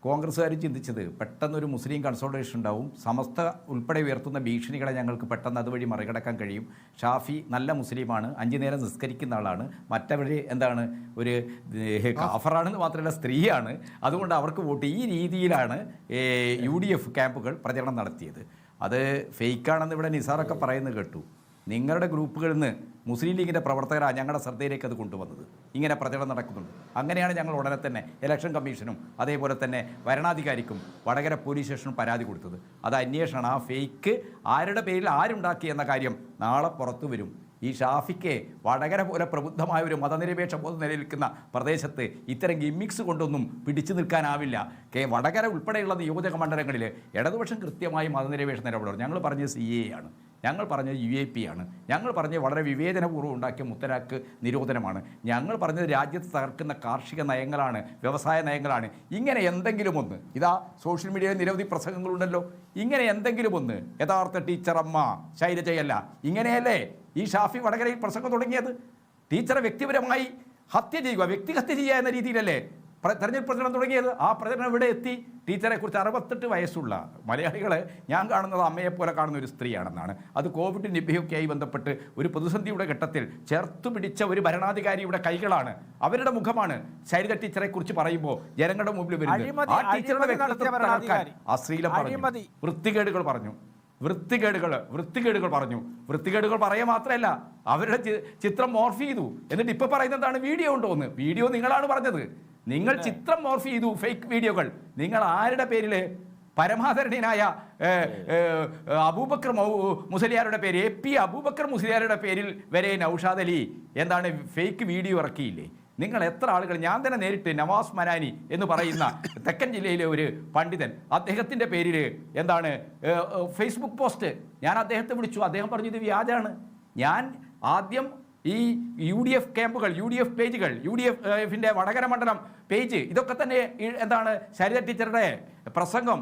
കോൺഗ്രസ്സുകാരും ചിന്തിച്ചത് പെട്ടെന്നൊരു മുസ്ലിം കൺസോൾട്ടേഷൻ ഉണ്ടാവും, സമസ്ത ഉൾപ്പെടെ ഉയർത്തുന്ന ഭീഷണികളെ ഞങ്ങൾക്ക് പെട്ടെന്ന് അതുവഴി മറികടക്കാൻ കഴിയും. ഷാഫി നല്ല മുസ്ലിമാണ്, 5 നേരം നിസ്കരിക്കുന്ന ആളാണ്, മറ്റവർ എന്താണ് ഒരു കാഫറാണെന്ന് മാത്രമല്ല സ്ത്രീയാണ്, അതുകൊണ്ട് അവർക്ക് വോട്ട്. ഈ രീതിയിലാണ് UDF ക്യാമ്പുകൾ പ്രചരണം നടത്തിയത്. അത് ഫേക്കാണെന്ന് ഇവിടെ നിസാറൊക്കെ പറയുന്നത് കേട്ടു. നിങ്ങളുടെ ഗ്രൂപ്പുകളിൽ നിന്ന് മുസ്ലിം ലീഗിൻ്റെ പ്രവർത്തകരാണ് ഞങ്ങളുടെ ശ്രദ്ധയിലേക്ക് അത് കൊണ്ടുവന്നത്. ഇങ്ങനെ പ്രചരണം നടക്കുന്നുണ്ട്. അങ്ങനെയാണ് ഞങ്ങൾ ഉടനെ തന്നെ ഇലക്ഷൻ കമ്മീഷനും അതേപോലെ തന്നെ വരണാധികാരിക്കും വടകര പോലീസ് സ്റ്റേഷനും പരാതി കൊടുത്തത്. അത് അന്വേഷണം. ആ ഫേക്ക് ആരുടെ പേരിൽ ആരുണ്ടാക്കി എന്ന കാര്യം നാളെ പുറത്തു വരും. ഈ ഷാഫിക്ക് വടകര പോലെ പ്രബുദ്ധമായ ഒരു മതനിരപേക്ഷ ബോധം നിലനിൽക്കുന്ന പ്രദേശത്ത് ഇത്തരം ഗിമ്മിക്സ് കൊണ്ടൊന്നും പിടിച്ചു നിൽക്കാനാവില്ല. വടകര ഉൾപ്പെടെയുള്ള നിയോജക മണ്ഡലങ്ങളിൽ ഇടതുപക്ഷം കൃത്യമായി മതനിരപേക്ഷ നിലപാടാണ്. ഞങ്ങൾ പറഞ്ഞത് CAA ആണ്, ഞങ്ങൾ പറഞ്ഞത് UAP ആണ്, ഞങ്ങൾ പറഞ്ഞത് വളരെ വിവേചനപൂർവ്വം ഉണ്ടാക്കിയ മുത്തലാഖ് നിരോധനമാണ്, ഞങ്ങൾ പറഞ്ഞത് രാജ്യത്ത് തകർക്കുന്ന കാർഷിക നയങ്ങളാണ്, വ്യവസായ നയങ്ങളാണ്. ഇങ്ങനെ എന്തെങ്കിലും ഒന്ന്, ഇതാ സോഷ്യൽ മീഡിയയിൽ നിരവധി പ്രസംഗങ്ങളുണ്ടല്ലോ, ഇങ്ങനെ എന്തെങ്കിലും ഒന്ന് യഥാർത്ഥ ടീച്ചറമ്മ ശൈലജയല്ല, ഇങ്ങനെയല്ലേ ഈ ഷാഫി വടകരയിൽ പ്രസംഗം തുടങ്ങിയത്? ടീച്ചറെ വ്യക്തിപരമായി ഹത്യ ചെയ്യുക, വ്യക്തിഹത്യ ചെയ്യുക എന്ന രീതിയിലല്ലേ തെരഞ്ഞെടുപ്പ് പ്രചരണം തുടങ്ങിയത്? ആ പ്രചരണം ഇവിടെ എത്തി. ടീച്ചറെക്കുറിച്ച് 68 വയസ്സുള്ള മലയാളികളെ ഞാൻ കാണുന്നത് അമ്മയെപ്പോലെ കാണുന്ന ഒരു സ്ത്രീയാണെന്നാണ്. അത് കോവിഡ് നിപയൊക്കെയായി ബന്ധപ്പെട്ട് ഒരു പ്രതിസന്ധിയുടെ ഘട്ടത്തിൽ ചേർത്തു പിടിച്ച ഒരു ഭരണാധികാരിയുടെ കൈകളാണ്, അവരുടെ മുഖമാണ് ശൈലജ ടീച്ചറെക്കുറിച്ച് പറയുമ്പോൾ ജനങ്ങളുടെ മുമ്പിൽ വരുന്നത്. ആ ടീച്ചറുടെ വ്യക്തിത്വം തകർക്കാൻ അശ്ലീലം പറഞ്ഞു, വൃത്തികേടുകൾ പറഞ്ഞു, വൃത്തികേടുകൾ പറഞ്ഞു. വൃത്തികേടുകൾ പറയുക മാത്രമല്ല, അവരുടെ ചിത്രം മോർഫ് ചെയ്തു. എന്നിട്ട് ഇപ്പോൾ പറയുന്നതാണ് വീഡിയോ ഉണ്ടോന്ന്. വീഡിയോ നിങ്ങളാണ് പറഞ്ഞത്. നിങ്ങൾ ചിത്രം മോർഫ് ചെയ്തു, ഫേക്ക് വീഡിയോകൾ. നിങ്ങൾ ആരുടെ പേരിൽ? പരമാദരണീയനായ അബൂബക്കർ മുസ്ലിയാരുടെ പേര്, AP അബൂബക്കർ മുസ്ലിയാരുടെ പേരിൽ വരെ നൗഷാദ് അലി എന്താണ് ഫേക്ക് വീഡിയോ ഇറക്കിയില്ലേ? നിങ്ങൾ എത്ര ആളുകൾ? ഞാൻ തന്നെ നേരിട്ട് നവാസ് മനാനി എന്ന് പറയുന്ന തെക്കൻ ജില്ലയിലെ ഒരു പണ്ഡിതൻ, അദ്ദേഹത്തിൻ്റെ പേരിൽ എന്താണ് ഫേസ്ബുക്ക് പോസ്റ്റ്, ഞാൻ അദ്ദേഹത്തെ വിളിച്ചു. അദ്ദേഹം പറഞ്ഞു ഇത് വ്യാജാണ്. ഞാൻ ആദ്യം ഈ UDF ക്യാമ്പുകൾ, UDF പേജുകൾ, UDF-ന്റെ വടകര മണ്ഡലം പേജ്, ഇതൊക്കെ തന്നെ എന്താണ് ശൈലജ ടീച്ചറുടെ പ്രസംഗം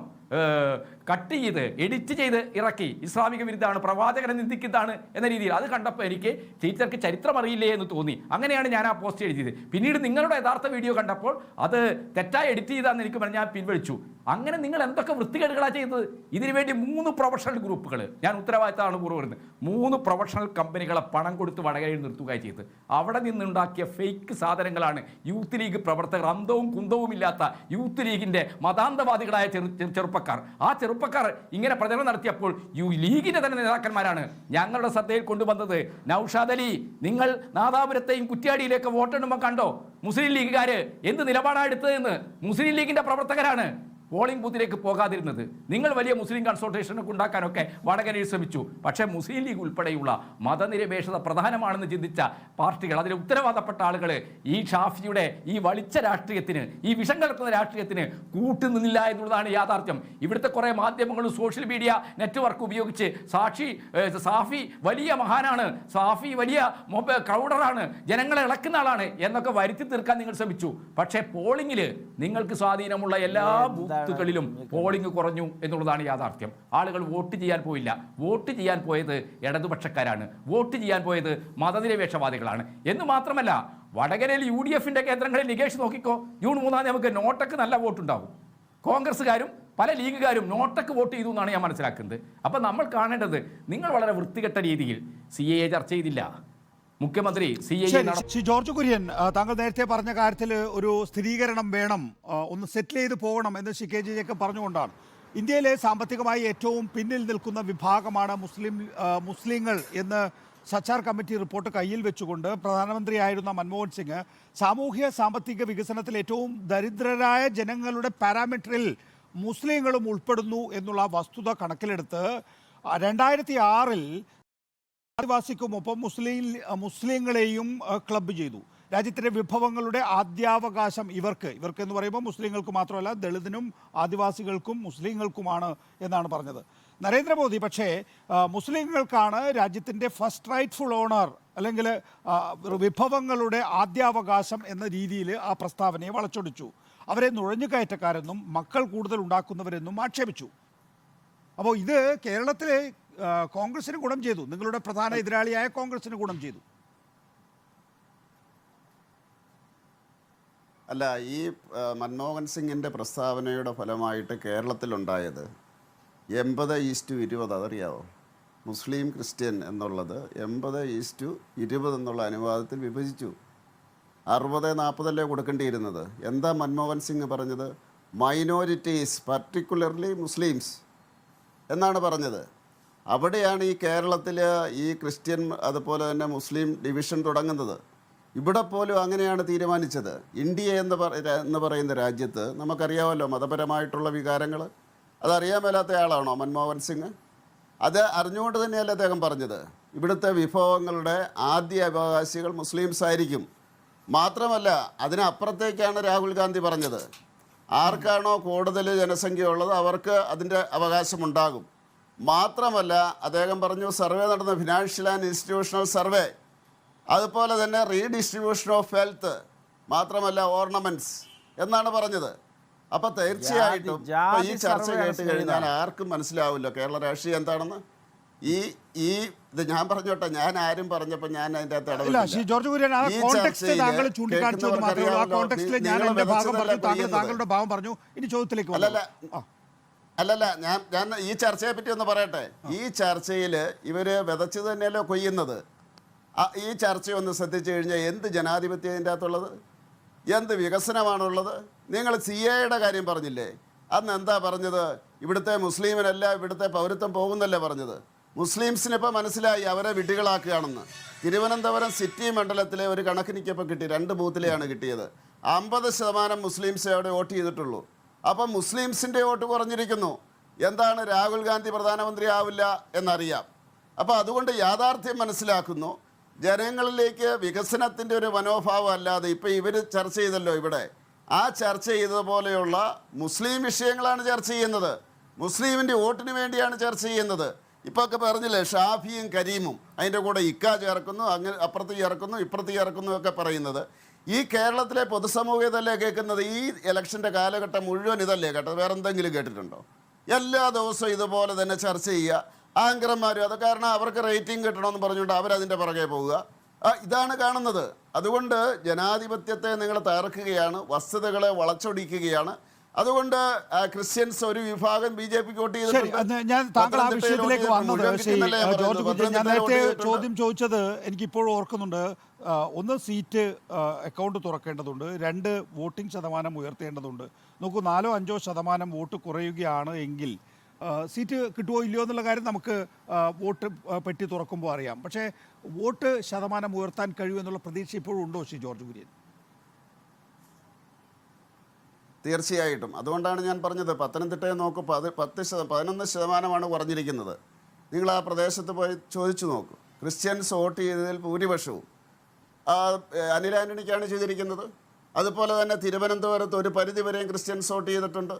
കട്ട് ചെയ്ത് എഡിറ്റ് ചെയ്ത് ഇറക്കി. ഇസ്ലാമിക വിരുദ്ധമാണ്, പ്രവാചകനെ നിന്ദിക്കുന്നതാണ് എന്ന രീതിയിൽ. അത് കണ്ടപ്പോൾ എനിക്ക് ടീച്ചർക്ക് ചരിത്രം അറിയില്ലേ എന്ന് തോന്നി. അങ്ങനെയാണ് ഞാൻ ആ പോസ്റ്റ് എഴുതിയത്. പിന്നീട് നിങ്ങളുടെ യഥാർത്ഥ വീഡിയോ കണ്ടപ്പോൾ അത് തെറ്റായി എഡിറ്റ് ചെയ്താന്ന് എനിക്ക് പറഞ്ഞ് ഞാൻ പിൻവലിച്ചു. അങ്ങനെ നിങ്ങൾ എന്തൊക്കെ വൃത്തികേടുകളാണ് ചെയ്തത്? ഇതിനുവേണ്ടി 3 പ്രൊഫഷണൽ ഗ്രൂപ്പുകൾ, ഞാൻ ഉത്തരവാദിത്തമാണ് പൂർവ്വം വരുന്നത്, 3 പ്രൊഫഷണൽ കമ്പനികളെ പണം കൊടുത്ത് വടകരയിൽ നിർത്തുകയാണ് ചെയ്തത്. അവിടെ നിന്നുണ്ടാക്കിയ ഫേക്ക് സാധനങ്ങളാണ് യൂത്ത് ലീഗ് പ്രവർത്തകർ, അന്തവും കുന്തവും ഇല്ലാത്ത യൂത്ത് ലീഗിൻ്റെ മതാന്തവാദികളായ ചെറുപ്പക്കാർ. ആ ചെറുപ്പക്കാർ ഇങ്ങനെ പ്രചരണം നടത്തിയപ്പോൾ ലീഗിൻ്റെ തന്നെ നേതാക്കന്മാരാണ് ഞങ്ങളുടെ ശ്രദ്ധയിൽ കൊണ്ടുവന്നത്. നൗഷാദ് അലി, നിങ്ങൾ നാദാപുരത്തെയും കുറ്റ്യാടിയിലേക്ക് വോട്ടെണ്ണുമ്പോൾ കണ്ടോ മുസ്ലിം ലീഗുകാർ എന്ത് നിലപാടാണ് എടുത്തതെന്ന്? മുസ്ലിം ലീഗിൻ്റെ പ്രവർത്തകരാണ്. പോളിംഗ് ബൂത്തിലേക്ക് പോകാതിരുന്നത്? നിങ്ങൾ വലിയ മുസ്ലിം കൺസൾട്ടേഷനൊക്കെ ഉണ്ടാക്കാനൊക്കെ വടകരയിൽ ശ്രമിച്ചു. പക്ഷേ മുസ്ലിം ലീഗ് ഉൾപ്പെടെയുള്ള മതനിരപേക്ഷത പ്രധാനമാണെന്ന് ചിന്തിച്ച പാർട്ടികൾ, അതിൽ ഉത്തരവാദപ്പെട്ട ആളുകൾ ഈ ഷാഫിയുടെ ഈ വളിച്ച രാഷ്ട്രീയത്തിന്, ഈ വിഷം കലർത്തുന്ന രാഷ്ട്രീയത്തിന് കൂട്ടുനിന്നില്ല എന്നുള്ളതാണ് യാഥാർത്ഥ്യം. ഇവിടുത്തെ കുറേ മാധ്യമങ്ങളും സോഷ്യൽ മീഡിയ നെറ്റ്വർക്ക് ഉപയോഗിച്ച് സാഫി വലിയ മഹാനാണ്, സാഫി വലിയ ക്രൗഡറാണ്, ജനങ്ങളെ ഇളക്കുന്ന ആളാണ് എന്നൊക്കെ വരുത്തി തീർക്കാൻ നിങ്ങൾ ശ്രമിച്ചു. പക്ഷേ പോളിംഗിൽ നിങ്ങൾക്ക് സ്വാധീനമുള്ള എല്ലാ ബൂത്തുകളിലും പോളിംഗ് കുറഞ്ഞു എന്നുള്ളതാണ് യാഥാർത്ഥ്യം. ആളുകൾ വോട്ട് ചെയ്യാൻ പോയില്ല. വോട്ട് ചെയ്യാൻ പോയത് ഇടതുപക്ഷക്കാരാണ്, വോട്ട് ചെയ്യാൻ പോയത് മതനിരപേക്ഷവാദികളാണ്. എന്ന് മാത്രമല്ല, വടകരയിൽ UDFന്റെ കേന്ദ്രങ്ങളിൽ നികേഷ് നോക്കിക്കോ, ജൂൺ 3 നമുക്ക് നോട്ടക്ക് നല്ല വോട്ടുണ്ടാകും. കോൺഗ്രസ്സുകാരും പല ലീഗുകാരും നോട്ടക്ക് വോട്ട് ചെയ്തു എന്നാണ് ഞാൻ മനസ്സിലാക്കുന്നത്. അപ്പം നമ്മൾ കാണേണ്ടത്, നിങ്ങൾ വളരെ വൃത്തികെട്ട രീതിയിൽ CAA ചർച്ച ചെയ്തില്ല. മുഖ്യമന്ത്രി ശ്രീ ജോർജ് കുര്യൻ, താങ്കൾ നേരത്തെ പറഞ്ഞ കാര്യത്തിൽ ഒരു സ്ഥിരീകരണം വേണം, ഒന്ന് സെറ്റിൽ ചെയ്ത് പോകണം എന്ന് KJ ജേക്കബ് പറഞ്ഞുകൊണ്ടാണ്. ഇന്ത്യയിലെ സാമ്പത്തികമായി ഏറ്റവും പിന്നിൽ നിൽക്കുന്ന വിഭാഗമാണ് മുസ്ലിങ്ങൾ എന്ന് സച്ചാർ കമ്മിറ്റി റിപ്പോർട്ട് കയ്യിൽ വെച്ചുകൊണ്ട് പ്രധാനമന്ത്രിയായിരുന്ന മൻമോഹൻ സിംഗ് സാമൂഹ്യ സാമ്പത്തിക വികസനത്തിൽ ഏറ്റവും ദരിദ്രരായ ജനങ്ങളുടെ പാരാമീറ്ററിൽ മുസ്ലിങ്ങളും ഉൾപ്പെടുന്നു എന്നുള്ള വസ്തുത കണക്കിലെടുത്ത് 2006 ആദിവാസിക്കുമൊപ്പം മുസ്ലിങ്ങളെയും ക്ലബ്ബ് ചെയ്തു. രാജ്യത്തിൻ്റെ വിഭവങ്ങളുടെ ആദ്യാവകാശം ഇവർക്ക് എന്ന് പറയുമ്പോൾ മുസ്ലിങ്ങൾക്ക് മാത്രമല്ല, ദളിതിനും ആദിവാസികൾക്കും മുസ്ലിങ്ങൾക്കുമാണ് എന്നാണ് പറഞ്ഞത്. നരേന്ദ്രമോദി പക്ഷേ മുസ്ലിങ്ങൾക്കാണ് രാജ്യത്തിൻ്റെ ഫസ്റ്റ് റൈറ്റ്ഫുൾ ഓണർ അല്ലെങ്കിൽ വിഭവങ്ങളുടെ ആദ്യാവകാശം എന്ന രീതിയിൽ ആ പ്രസ്താവനയെ വളച്ചൊടിച്ചു. അവരെ നുഴഞ്ഞുകയറ്റക്കാരെന്നും മക്കൾ കൂടുതൽ ഉണ്ടാക്കുന്നവരെന്നും ആക്ഷേപിച്ചു. അപ്പോൾ ഇത് കേരളത്തിലെ കോൺഗ്രസിന് ഗുണം ചെയ്തു, നിങ്ങളുടെ പ്രധാന എതിരാളിയായ കോൺഗ്രസിന് ഗുണം ചെയ്തു. അല്ല, ഈ മൻമോഹൻ സിംഗിൻ്റെ പ്രസ്താവനയുടെ ഫലമായിട്ട് കേരളത്തിലുണ്ടായത് 80:20, അതറിയാവോ? മുസ്ലിം ക്രിസ്ത്യൻ എന്നുള്ളത് 80:20 എന്നുള്ള അനുപാതത്തിൽ വിഭജിച്ചു. 60-40 കൊടുക്കേണ്ടിയിരുന്നത്. എന്താ മൻമോഹൻ സിംഗ് പറഞ്ഞത്? മൈനോറിറ്റീസ്, പർട്ടിക്കുലർലി മുസ്ലിംസ് എന്നാണ് പറഞ്ഞത്. അവിടെയാണ് ഈ കേരളത്തിൽ ഈ ക്രിസ്ത്യൻ അതുപോലെ തന്നെ മുസ്ലിം ഡിവിഷൻ തുടങ്ങുന്നത്. ഇവിടെ പോലും അങ്ങനെയാണ് തീരുമാനിച്ചത്. ഇന്ത്യ എന്ന് പറയുന്ന രാജ്യത്ത് നമുക്കറിയാമല്ലോ മതപരമായിട്ടുള്ള വികാരങ്ങൾ. അതറിയാൻ മേലാത്ത ആളാണോ മൻമോഹൻ സിംഗ്? അത് അറിഞ്ഞുകൊണ്ട് തന്നെയല്ലേ അദ്ദേഹം പറഞ്ഞത് ഇവിടുത്തെ വിഭവങ്ങളുടെ ആദ്യ അവകാശികൾ മുസ്ലിംസ് ആയിരിക്കും. മാത്രമല്ല, അതിനപ്പുറത്തേക്കാണ് രാഹുൽ ഗാന്ധി പറഞ്ഞത്, ആർക്കാണോ കൂടുതൽ ജനസംഖ്യ ഉള്ളത് അവർക്ക് അതിൻ്റെ അവകാശമുണ്ടാകും. മാത്രമല്ല, അദ്ദേഹം പറഞ്ഞു സർവേ നടന്ന ഫിനാൻഷ്യൽ ആൻഡ് ഇൻസ്റ്റിറ്റ്യൂഷണൽ സർവേ, അതുപോലെ തന്നെ റീഡിസ്ട്രിബ്യൂഷൻ ഓഫ് വെൽത്ത്, മാത്രമല്ല ഓർണമെൻറ്റ്സ് എന്നാണ് പറഞ്ഞത്. അപ്പം തീർച്ചയായിട്ടും ഈ ചർച്ച കേട്ട് കഴിഞ്ഞാൽ ആർക്കും മനസ്സിലാവില്ല കേരള രാഷ്ട്രീയം എന്താണെന്ന്. ഇത് ഞാൻ പറഞ്ഞോട്ടെ, ഞാൻ ആരും പറഞ്ഞപ്പോൾ ഞാൻ അതിൻ്റെ അകത്ത് അല്ലല്ല, ഞാൻ ഈ ചർച്ചയെ പറ്റി ഒന്ന് പറയട്ടെ. ഈ ചർച്ചയിൽ ഇവർ വിതച്ചത് തന്നെയല്ലോ കൊയ്യുന്നത്. ഈ ചർച്ചയൊന്ന് ശ്രദ്ധിച്ചു കഴിഞ്ഞാൽ എന്ത് ജനാധിപത്യം ഇതിൻ്റെ അകത്തുള്ളത്, എന്ത് വികസനമാണുള്ളത്? നിങ്ങൾ CAയുടെ കാര്യം പറഞ്ഞില്ലേ, അന്ന് എന്താ പറഞ്ഞത്? ഇവിടുത്തെ മുസ്ലിമിനല്ല ഇവിടുത്തെ പൗരത്വം പോകുന്നല്ലേ പറഞ്ഞത്. മുസ്ലിംസിനിപ്പോൾ മനസ്സിലായി അവരെ വിഡ്ഢികളാക്കുകയാണെന്ന്. തിരുവനന്തപുരം സിറ്റി മണ്ഡലത്തിലെ ഒരു കണക്കിനിക്കപ്പോൾ കിട്ടി, 2 ബൂത്തിലെയാണ് കിട്ടിയത്. 50% മുസ്ലിംസേ അവിടെ വോട്ട് ചെയ്തിട്ടുള്ളൂ. അപ്പം മുസ്ലിംസിൻ്റെ വോട്ട് കുറഞ്ഞിരിക്കുന്നു. എന്താണ്? രാഹുൽ ഗാന്ധി പ്രധാനമന്ത്രി ആവില്ല എന്നറിയാം. അപ്പോൾ അതുകൊണ്ട് യാഥാർത്ഥ്യം മനസ്സിലാക്കുന്നു. ജനങ്ങളിലേക്ക് വികസനത്തിൻ്റെ ഒരു മനോഭാവം അല്ലാതെ ഇപ്പോൾ ഇവർ ചർച്ച ചെയ്തല്ലോ ഇവിടെ, ആ ചർച്ച ചെയ്തതുപോലെയുള്ള മുസ്ലിം വിഷയങ്ങളാണ് ചർച്ച ചെയ്യുന്നത്. മുസ്ലിമിൻ്റെ വോട്ടിന് വേണ്ടിയാണ് ചർച്ച ചെയ്യുന്നത്. ഇപ്പോൾ ഒക്കെ പറഞ്ഞില്ലേ, ഷാഫിയും കരീമും അതിൻ്റെ കൂടെ ഇക്ക ചേർക്കുന്നു, അങ്ങനെ അപ്പുറത്ത് ചേർക്കുന്നു, ഇപ്പുറത്ത് ചേർക്കുന്നു ഒക്കെ പറയുന്നത്. ഈ കേരളത്തിലെ പൊതുസമൂഹം ഇതല്ലേ കേൾക്കുന്നത്? ഈ ഇലക്ഷൻ്റെ കാലഘട്ടം മുഴുവൻ ഇതല്ലേ കേട്ടത്? വേറെ എന്തെങ്കിലും കേട്ടിട്ടുണ്ടോ? എല്ലാ ദിവസവും ഇതുപോലെ തന്നെ ചർച്ച ചെയ്യുക. ആങ്കർമാരും അത് കാരണം അവർക്ക് റേറ്റിംഗ് കിട്ടണമെന്ന് പറഞ്ഞുകൊണ്ട് അവരതിൻ്റെ പുറകെ പോവുക. ഇതാണ് കാണുന്നത്. അതുകൊണ്ട് ജനാധിപത്യത്തെ നിങ്ങൾ തകർക്കുകയാണ്, വസ്തുതകളെ വളച്ചൊടിക്കുകയാണ്. അതുകൊണ്ട് ക്രിസ്ത്യൻസ് ഒരു വിഭാഗം BJPക്ക് വോട്ട് ചെയ്തിട്ടുണ്ട്. ഞാൻ താങ്കൾ ആ വിഷയത്തിലേക്ക് വന്നത് ജോർജ് കുര്യൻ, ഞാൻ നേരത്തെ ചോദ്യം ചോദിച്ചത് എനിക്കിപ്പോഴും ഓർക്കുന്നുണ്ട്. 1 സീറ്റ് അക്കൗണ്ട് തുറക്കേണ്ടതുണ്ട്, 2 വോട്ടിംഗ് ശതമാനം ഉയർത്തേണ്ടതുണ്ട്. നോക്കൂ, 4-5% വോട്ട് കുറയുകയാണ് എങ്കിൽ സീറ്റ് കിട്ടുമോ ഇല്ലയോ എന്നുള്ള കാര്യം നമുക്ക് വോട്ട് പെട്ടി തുറക്കുമ്പോൾ അറിയാം. പക്ഷേ വോട്ട് ശതമാനം ഉയർത്താൻ കഴിയുമെന്നുള്ള പ്രതീക്ഷ ഇപ്പോഴും ഉണ്ടോ ശ്രീ ജോർജ് കുര്യൻ? തീർച്ചയായിട്ടും. അതുകൊണ്ടാണ് ഞാൻ പറഞ്ഞത് പത്തനംതിട്ടയെ നോക്കൂ, 11% കുറഞ്ഞിരിക്കുന്നത്. നിങ്ങൾ ആ പ്രദേശത്ത് പോയി ചോദിച്ചു നോക്കൂ. ക്രിസ്ത്യൻസ് വോട്ട് ചെയ്തതിൽ ഭൂരിപക്ഷവും അനിൽ ആൻ്റണിക്കാണ് ചെയ്തിരിക്കുന്നത്. അതുപോലെ തന്നെ തിരുവനന്തപുരത്ത് ഒരു പരിധിവരെയും ക്രിസ്ത്യൻസ് വോട്ട് ചെയ്തിട്ടുണ്ട്,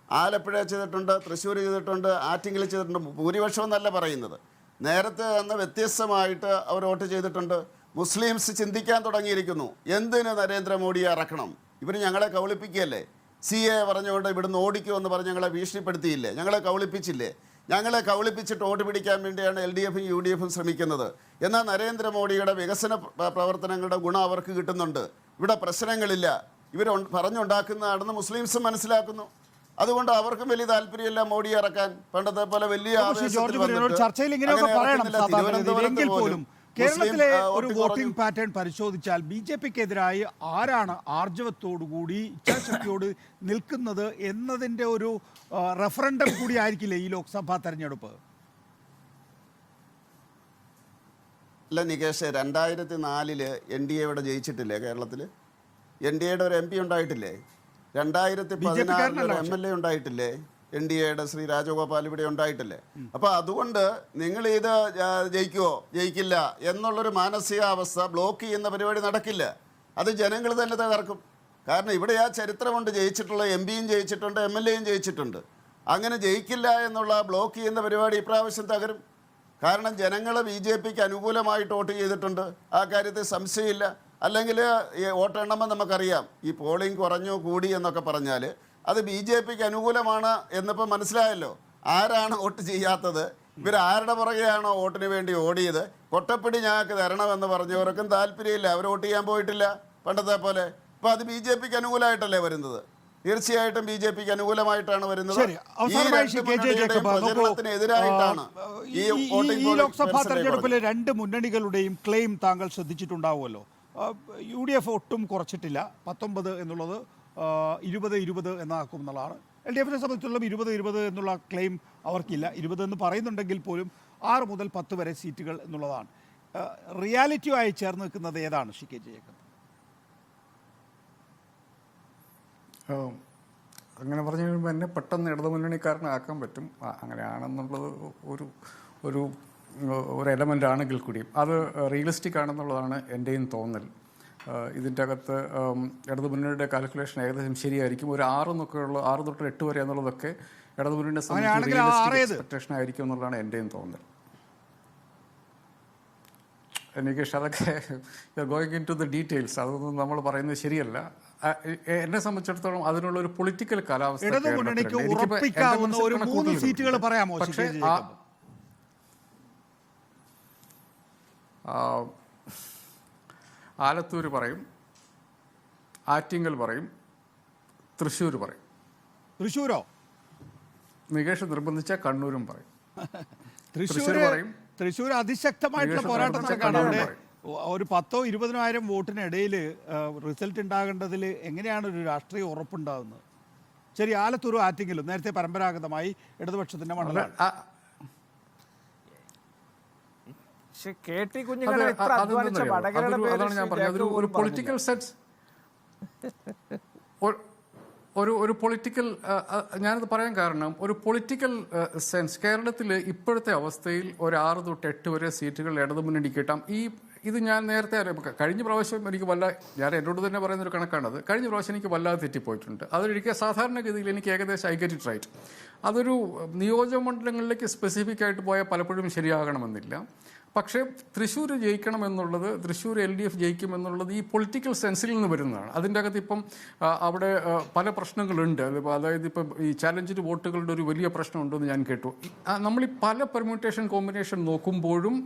ആലപ്പുഴ ചെയ്തിട്ടുണ്ട്, തൃശ്ശൂർ ചെയ്തിട്ടുണ്ട്, ആറ്റിങ്ങൽ ചെയ്തിട്ടുണ്ട്. ഭൂരിപക്ഷം എന്നല്ല പറയുന്നത്, നേരത്തെ അന്ന് വ്യത്യസ്തമായിട്ട് അവർ വോട്ട് ചെയ്തിട്ടുണ്ട്. മുസ്ലിംസ് ചിന്തിക്കാൻ തുടങ്ങിയിരിക്കുന്നു, എന്തിന് നരേന്ദ്രമോദിയെ ഇറക്കണം, ഇവർ ഞങ്ങളെ കബളിപ്പിക്കുകയല്ലേ, CA പറഞ്ഞുകൊണ്ട് ഇവിടുന്ന് ഓടിക്കുമെന്ന് പറഞ്ഞ് ഞങ്ങളെ ഭീഷണിപ്പെടുത്തിയില്ലേ, ഞങ്ങളെ കബളിപ്പിച്ചില്ലേ, ഞങ്ങളെ കബളിപ്പിച്ചിട്ട് വോട്ട് പിടിക്കാൻ വേണ്ടിയാണ് LDFും UDFും ശ്രമിക്കുന്നത്. എന്നാൽ നരേന്ദ്രമോദിയുടെ വികസന പ്രവർത്തനങ്ങളുടെ ഗുണം അവർക്ക് കിട്ടുന്നുണ്ട്, ഇവിടെ പ്രശ്നങ്ങളില്ല, ഇവർ പറഞ്ഞുണ്ടാക്കുന്നതാണെന്ന് മുസ്ലിംസും മനസ്സിലാക്കുന്നു. അതുകൊണ്ട് അവർക്കും വലിയ താല്പര്യമില്ല മോഡിയെ ഇറക്കാൻ. പണ്ടത്തെ പോലെ വലിയ ചർച്ചയിൽ ഇങ്ങനെയൊക്കെ പറയണം സാധാരണ പോലും. കേരളത്തിലെ ഒരു വോട്ടിംഗ് പാറ്റേൺ പരിശോധിച്ചാൽ BJPക്കെതിരായി ആരാണ് ആർജവത്തോടുകൂടി ഇച്ഛാശക്തിയോട് നിൽക്കുന്നത് എന്നതിൻ്റെ ഒരു റെഫറൻഡം കൂടി ആയിരിക്കില്ലേ ഈ ലോക്സഭാ തെരഞ്ഞെടുപ്പ്? അല്ല നികേഷ്, 2004 NDA ഇവിടെ ജയിച്ചിട്ടില്ലേ കേരളത്തിൽ? NDAയുടെ ഒരു MP ഉണ്ടായിട്ടില്ലേ? 2016 MLA ഉണ്ടായിട്ടില്ലേ? NDAയുടെ ശ്രീ രാജഗോപാൽ ഇവിടെ ഉണ്ടായിട്ടില്ലേ? അപ്പോൾ അതുകൊണ്ട് നിങ്ങൾ ഇത് ജയിക്കുമോ ജയിക്കില്ല എന്നുള്ളൊരു മാനസികാവസ്ഥ ബ്ലോക്ക് ചെയ്യുന്ന പരിപാടി നടക്കില്ല. അത് ജനങ്ങൾ തന്നെ തകർക്കും. കാരണം ഇവിടെ ആ ചരിത്രമുണ്ട്, ജയിച്ചിട്ടുള്ള MPയും ജയിച്ചിട്ടുണ്ട്, MLAയും ജയിച്ചിട്ടുണ്ട്. അങ്ങനെ ജയിക്കില്ല എന്നുള്ള ബ്ലോക്ക് ചെയ്യുന്ന പരിപാടി ഇപ്രാവശ്യം തകരും. കാരണം ജനങ്ങൾ BJPക്ക് അനുകൂലമായിട്ട് വോട്ട് ചെയ്തിട്ടുണ്ട്, ആ കാര്യത്തിൽ സംശയമില്ല. അല്ലെങ്കിൽ ഈ വോട്ടെണ്ണുമ്പോൾ നമുക്കറിയാം, ഈ പോളിംഗ് കുറഞ്ഞു കൂടി എന്നൊക്കെ പറഞ്ഞാൽ അത് BJPക്ക് അനുകൂലമാണ് എന്നിപ്പോൾ മനസ്സിലായല്ലോ. ആരാണ് വോട്ട് ചെയ്യാത്തത്, ഇവരാരുടെ പുറകെയാണോ വോട്ടിന് വേണ്ടി ഓടിയത്? കൊട്ടപ്പിടി ഞങ്ങൾക്ക് തരണമെന്ന് പറഞ്ഞവർക്കും താല്പര്യമില്ല, അവർ വോട്ട് ചെയ്യാൻ പോയിട്ടില്ല പണ്ടത്തെ പോലെ. അപ്പോൾ അത് BJPക്ക് അനുകൂലമായിട്ടല്ലേ വരുന്നത്? തീർച്ചയായിട്ടും BJPക്ക് അനുകൂലമായിട്ടാണ് വരുന്നത്. പ്രചരണത്തിനെതിരായിട്ടാണ് ഈ ലോക്സഭാ തെരഞ്ഞെടുപ്പിലെ രണ്ട് മുന്നണികളുടെയും ക്ലെയിം താങ്കൾ ശ്രദ്ധിച്ചിട്ടുണ്ടാവുമല്ലോ. UDF ഒട്ടും കുറച്ചിട്ടില്ല, 19 എന്നുള്ളത് 20-20 എന്നാക്കും എന്നുള്ളതാണ്. LDFിനെ സംബന്ധിച്ചുള്ള 20-20 എന്നുള്ള ക്ലെയിം അവർക്കില്ല. 20 എന്ന് പറയുന്നുണ്ടെങ്കിൽ പോലും 6 മുതൽ 10 വരെ സീറ്റുകൾ എന്നുള്ളതാണ്. റിയാലിറ്റിയുമായി ചേർന്ന് നിൽക്കുന്നത് ഏതാണ് ശ്രീ KJ ജേക്കബ്? അങ്ങനെ പറഞ്ഞു കഴിയുമ്പോൾ എന്നെ പെട്ടെന്ന് ഇടതുമുന്നണിക്കാരനാക്കാൻ പറ്റും. അങ്ങനെയാണെന്നുള്ളത് ഒരു എലമെൻ്റ് ആണെങ്കിൽ കൂടിയും അത് റിയലിസ്റ്റിക് ആണെന്നുള്ളതാണ് എൻ്റെയും തോന്നൽ. ഇതിൻ്റെ അകത്ത് ഇടതുമുന്നണിയുടെ കാൽക്കുലേഷൻ ഏകദേശം ശരിയായിരിക്കും. ഒരു 6 തൊട്ട് 8 വരെ എന്നുള്ളതൊക്കെ ഇടതുമുന്നണിയുടെ എക്സ്പെക്ടേഷൻ ആയിരിക്കും എന്നുള്ളതാണ് എൻ്റെയും തോന്നൽ. എനിക്ക് അതൊക്കെ going in to the details, അതൊന്നും നമ്മൾ പറയുന്നത് ശരിയല്ല. എന്നെ സംബന്ധിച്ചിടത്തോളം അതിനുള്ള ഒരു പൊളിറ്റിക്കൽ കാലാവസ്ഥ പക്ഷേ ആലത്തൂർ പറയും, ആറ്റിങ്ങൽ പറയും, തൃശ്ശൂർ പറയും. തൃശ്ശൂരോ? നികേഷ് നിർബന്ധിച്ച കണ്ണൂരും പറയും. തൃശ്ശൂർ പറയും. തൃശ്ശൂർ അതിശക്തമായിട്ടുള്ള പോരാട്ടം നടക്കാണ്. അവിടെ ഒരു 10,000-20,000 വോട്ടിനിടയിൽ റിസൾട്ട് ഉണ്ടാകേണ്ടതിൽ എങ്ങനെയാണ് ഒരു രാഷ്ട്രീയ ഉറപ്പുണ്ടാകുന്നത്? ശരി, ആലത്തൂരും ആറ്റിങ്ങലും നേരത്തെ പരമ്പരാഗതമായി ഇടതുപക്ഷത്തിന്റെ മണ്ഡലം. അതാണ് ഞാൻ പറഞ്ഞത്. ഒരു പൊളിറ്റിക്കൽ സെൻസ്, ഒരു പൊളിറ്റിക്കൽ, ഞാനത് പറയാൻ കാരണം ഒരു പൊളിറ്റിക്കൽ സെൻസ് കേരളത്തിൽ ഇപ്പോഴത്തെ അവസ്ഥയിൽ ഒരു 6 തൊട്ട് 8 വരെ സീറ്റുകൾ ഇടതുമുന്നണിക്ക് കിട്ടാം. ഇത് ഞാൻ നേരത്തെ കഴിഞ്ഞ പ്രാവശ്യം എനിക്ക് ഞാൻ എന്നോട് തന്നെ പറയുന്നൊരു കണക്കാണത്. കഴിഞ്ഞ പ്രാവശ്യം എനിക്ക് വല്ലാതെ തെറ്റിപ്പോയിട്ടുണ്ട്. അതൊരിക്കൽ സാധാരണഗതിയിൽ എനിക്ക് ഏകദേശം ഐ ഗെറ്റ് ഇറ്റ് റൈറ്റ്. അതൊരു നിയോജകമണ്ഡലങ്ങളിലേക്ക് സ്പെസിഫിക് ആയിട്ട് പോയാൽ പലപ്പോഴും ശരിയാകണമെന്നില്ല. പക്ഷേ തൃശ്ശൂർ ജയിക്കണം എന്നുള്ളത്, തൃശ്ശൂർ LDF ജയിക്കും എന്നുള്ളത് ഈ പൊളിറ്റിക്കൽ സെൻസിൽ നിന്ന് വരുന്നതാണ്. അതിൻ്റെ അകത്ത് ഇപ്പം അവിടെ പല പ്രശ്നങ്ങളുണ്ട്. അതായത് ഇപ്പം ഈ ചാലഞ്ചിന് വോട്ടുകളുടെ ഒരു വലിയ പ്രശ്നമുണ്ടെന്ന് ഞാൻ കേട്ടു. നമ്മൾ ഈ പല പെർമ്യൂട്ടേഷൻ കോമ്പിനേഷൻ നോക്കുമ്പോഴും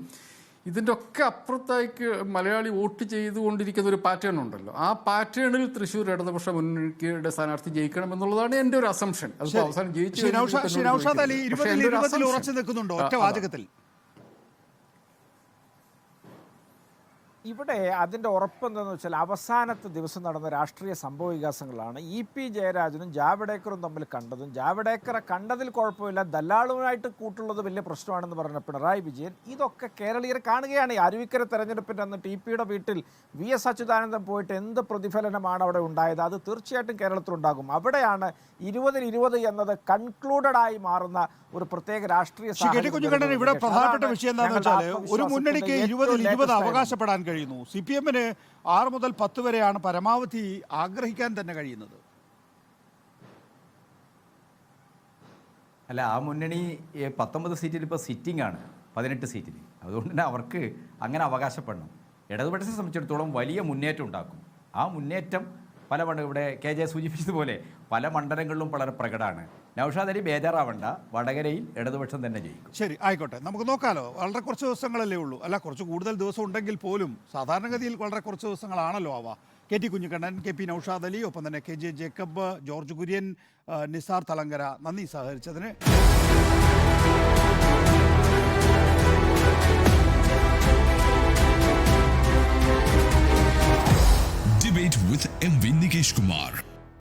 ഇതിൻ്റെ ഒക്കെ അപ്പുറത്തേക്ക് മലയാളി വോട്ട് ചെയ്തുകൊണ്ടിരിക്കുന്ന ഒരു പാറ്റേൺ ഉണ്ടല്ലോ. ആ പാറ്റേണിൽ തൃശ്ശൂർ ഇടതുപക്ഷ മുന്നണിയുടെ സ്ഥാനാർത്ഥി ജയിക്കണം എന്നുള്ളതാണ് എൻ്റെ ഒരു അസംഷൻ. അത് അവസാനം ഇവിടെ അതിൻ്റെ ഉറപ്പെന്താണെന്ന് വെച്ചാൽ അവസാനത്തെ ദിവസം നടന്ന രാഷ്ട്രീയ സംഭവ വികാസങ്ങളാണ്. EP ജയരാജനും ജാവ്ഡേക്കറും തമ്മിൽ കണ്ടതും, ജാവ്ഡേക്കറെ കണ്ടതിൽ കുഴപ്പമില്ല, ദല്ലാളുമായിട്ട് കൂട്ടുള്ളത് വലിയ പ്രശ്നമാണെന്ന് പറഞ്ഞ പിണറായി വിജയൻ, ഇതൊക്കെ കേരളീയർ കാണുകയാണ്. ഈ അരുവിക്കര തെരഞ്ഞെടുപ്പിൻ്റെ അന്ന് TPയുടെ വീട്ടിൽ VS അച്യുതാനന്ദൻ പോയിട്ട് എന്ത് പ്രതിഫലനമാണ് അവിടെ ഉണ്ടായത്? അത് തീർച്ചയായിട്ടും കേരളത്തിലുണ്ടാകും. അവിടെയാണ് 20-20 എന്നത് കൺക്ലൂഡഡ് ആയി മാറുന്ന ഒരു പ്രത്യേക രാഷ്ട്രീയ കുഞ്ഞുകണ്ണൻ, ഇവിടെ പ്രധാനപ്പെട്ട വിഷയം എന്താണെന്ന് വെച്ചാൽ ഒരു മുന്നണിക്ക് 20-20 അവകാശപ്പെടാൻ കഴിയുന്നു. CPM-ന് 6 മുതൽ 10 വരെയാണ് പരമാവധി ആഗ്രഹിക്കാൻ തന്നെ കഴിയുന്നത്. അല്ല, ആ മുന്നണി 19 സീറ്റിൽ ഇപ്പോൾ സിറ്റിംഗ് ആണ്, 18 സീറ്റിൽ. അതുകൊണ്ട് തന്നെ അവർക്ക് അങ്ങനെ അവകാശപ്പെടണം. ഇടതുപക്ഷത്തെ സംബന്ധിച്ചിടത്തോളം വലിയ മുന്നേറ്റം ഉണ്ടാക്കും. ആ മുന്നേറ്റം പല ഇവിടെ KJ സൂചിപ്പിച്ചതുപോലെ പല മണ്ഡലങ്ങളിലും വളരെ പ്രകടമാണ്. നൗഷാദ് അലി ബേജാറാവണ്ട, വടകരയിൽ ഇടതുപക്ഷം തന്നെ ജയിക്കും. ശരി, ആയിക്കോട്ടെ, നമുക്ക് നോക്കാലോ. വളരെ കുറച്ച് ദിവസങ്ങളല്ലേ ഉള്ളൂ. അല്ല, കുറച്ച് കൂടുതൽ ദിവസം ഉണ്ടെങ്കിൽ പോലും സാധാരണഗതിയിൽ വളരെ കുറച്ച് ദിവസങ്ങളാണല്ലോ അവ. KT കുഞ്ഞിക്കണ്ണൻ, KP നൗഷാദ് അലി, ഒപ്പം തന്നെ KJ Jacob, George Kurian, Nisar Thalangara, നന്ദി സഹകരിച്ചതിന്. Debate with MV Nikesh Kumar.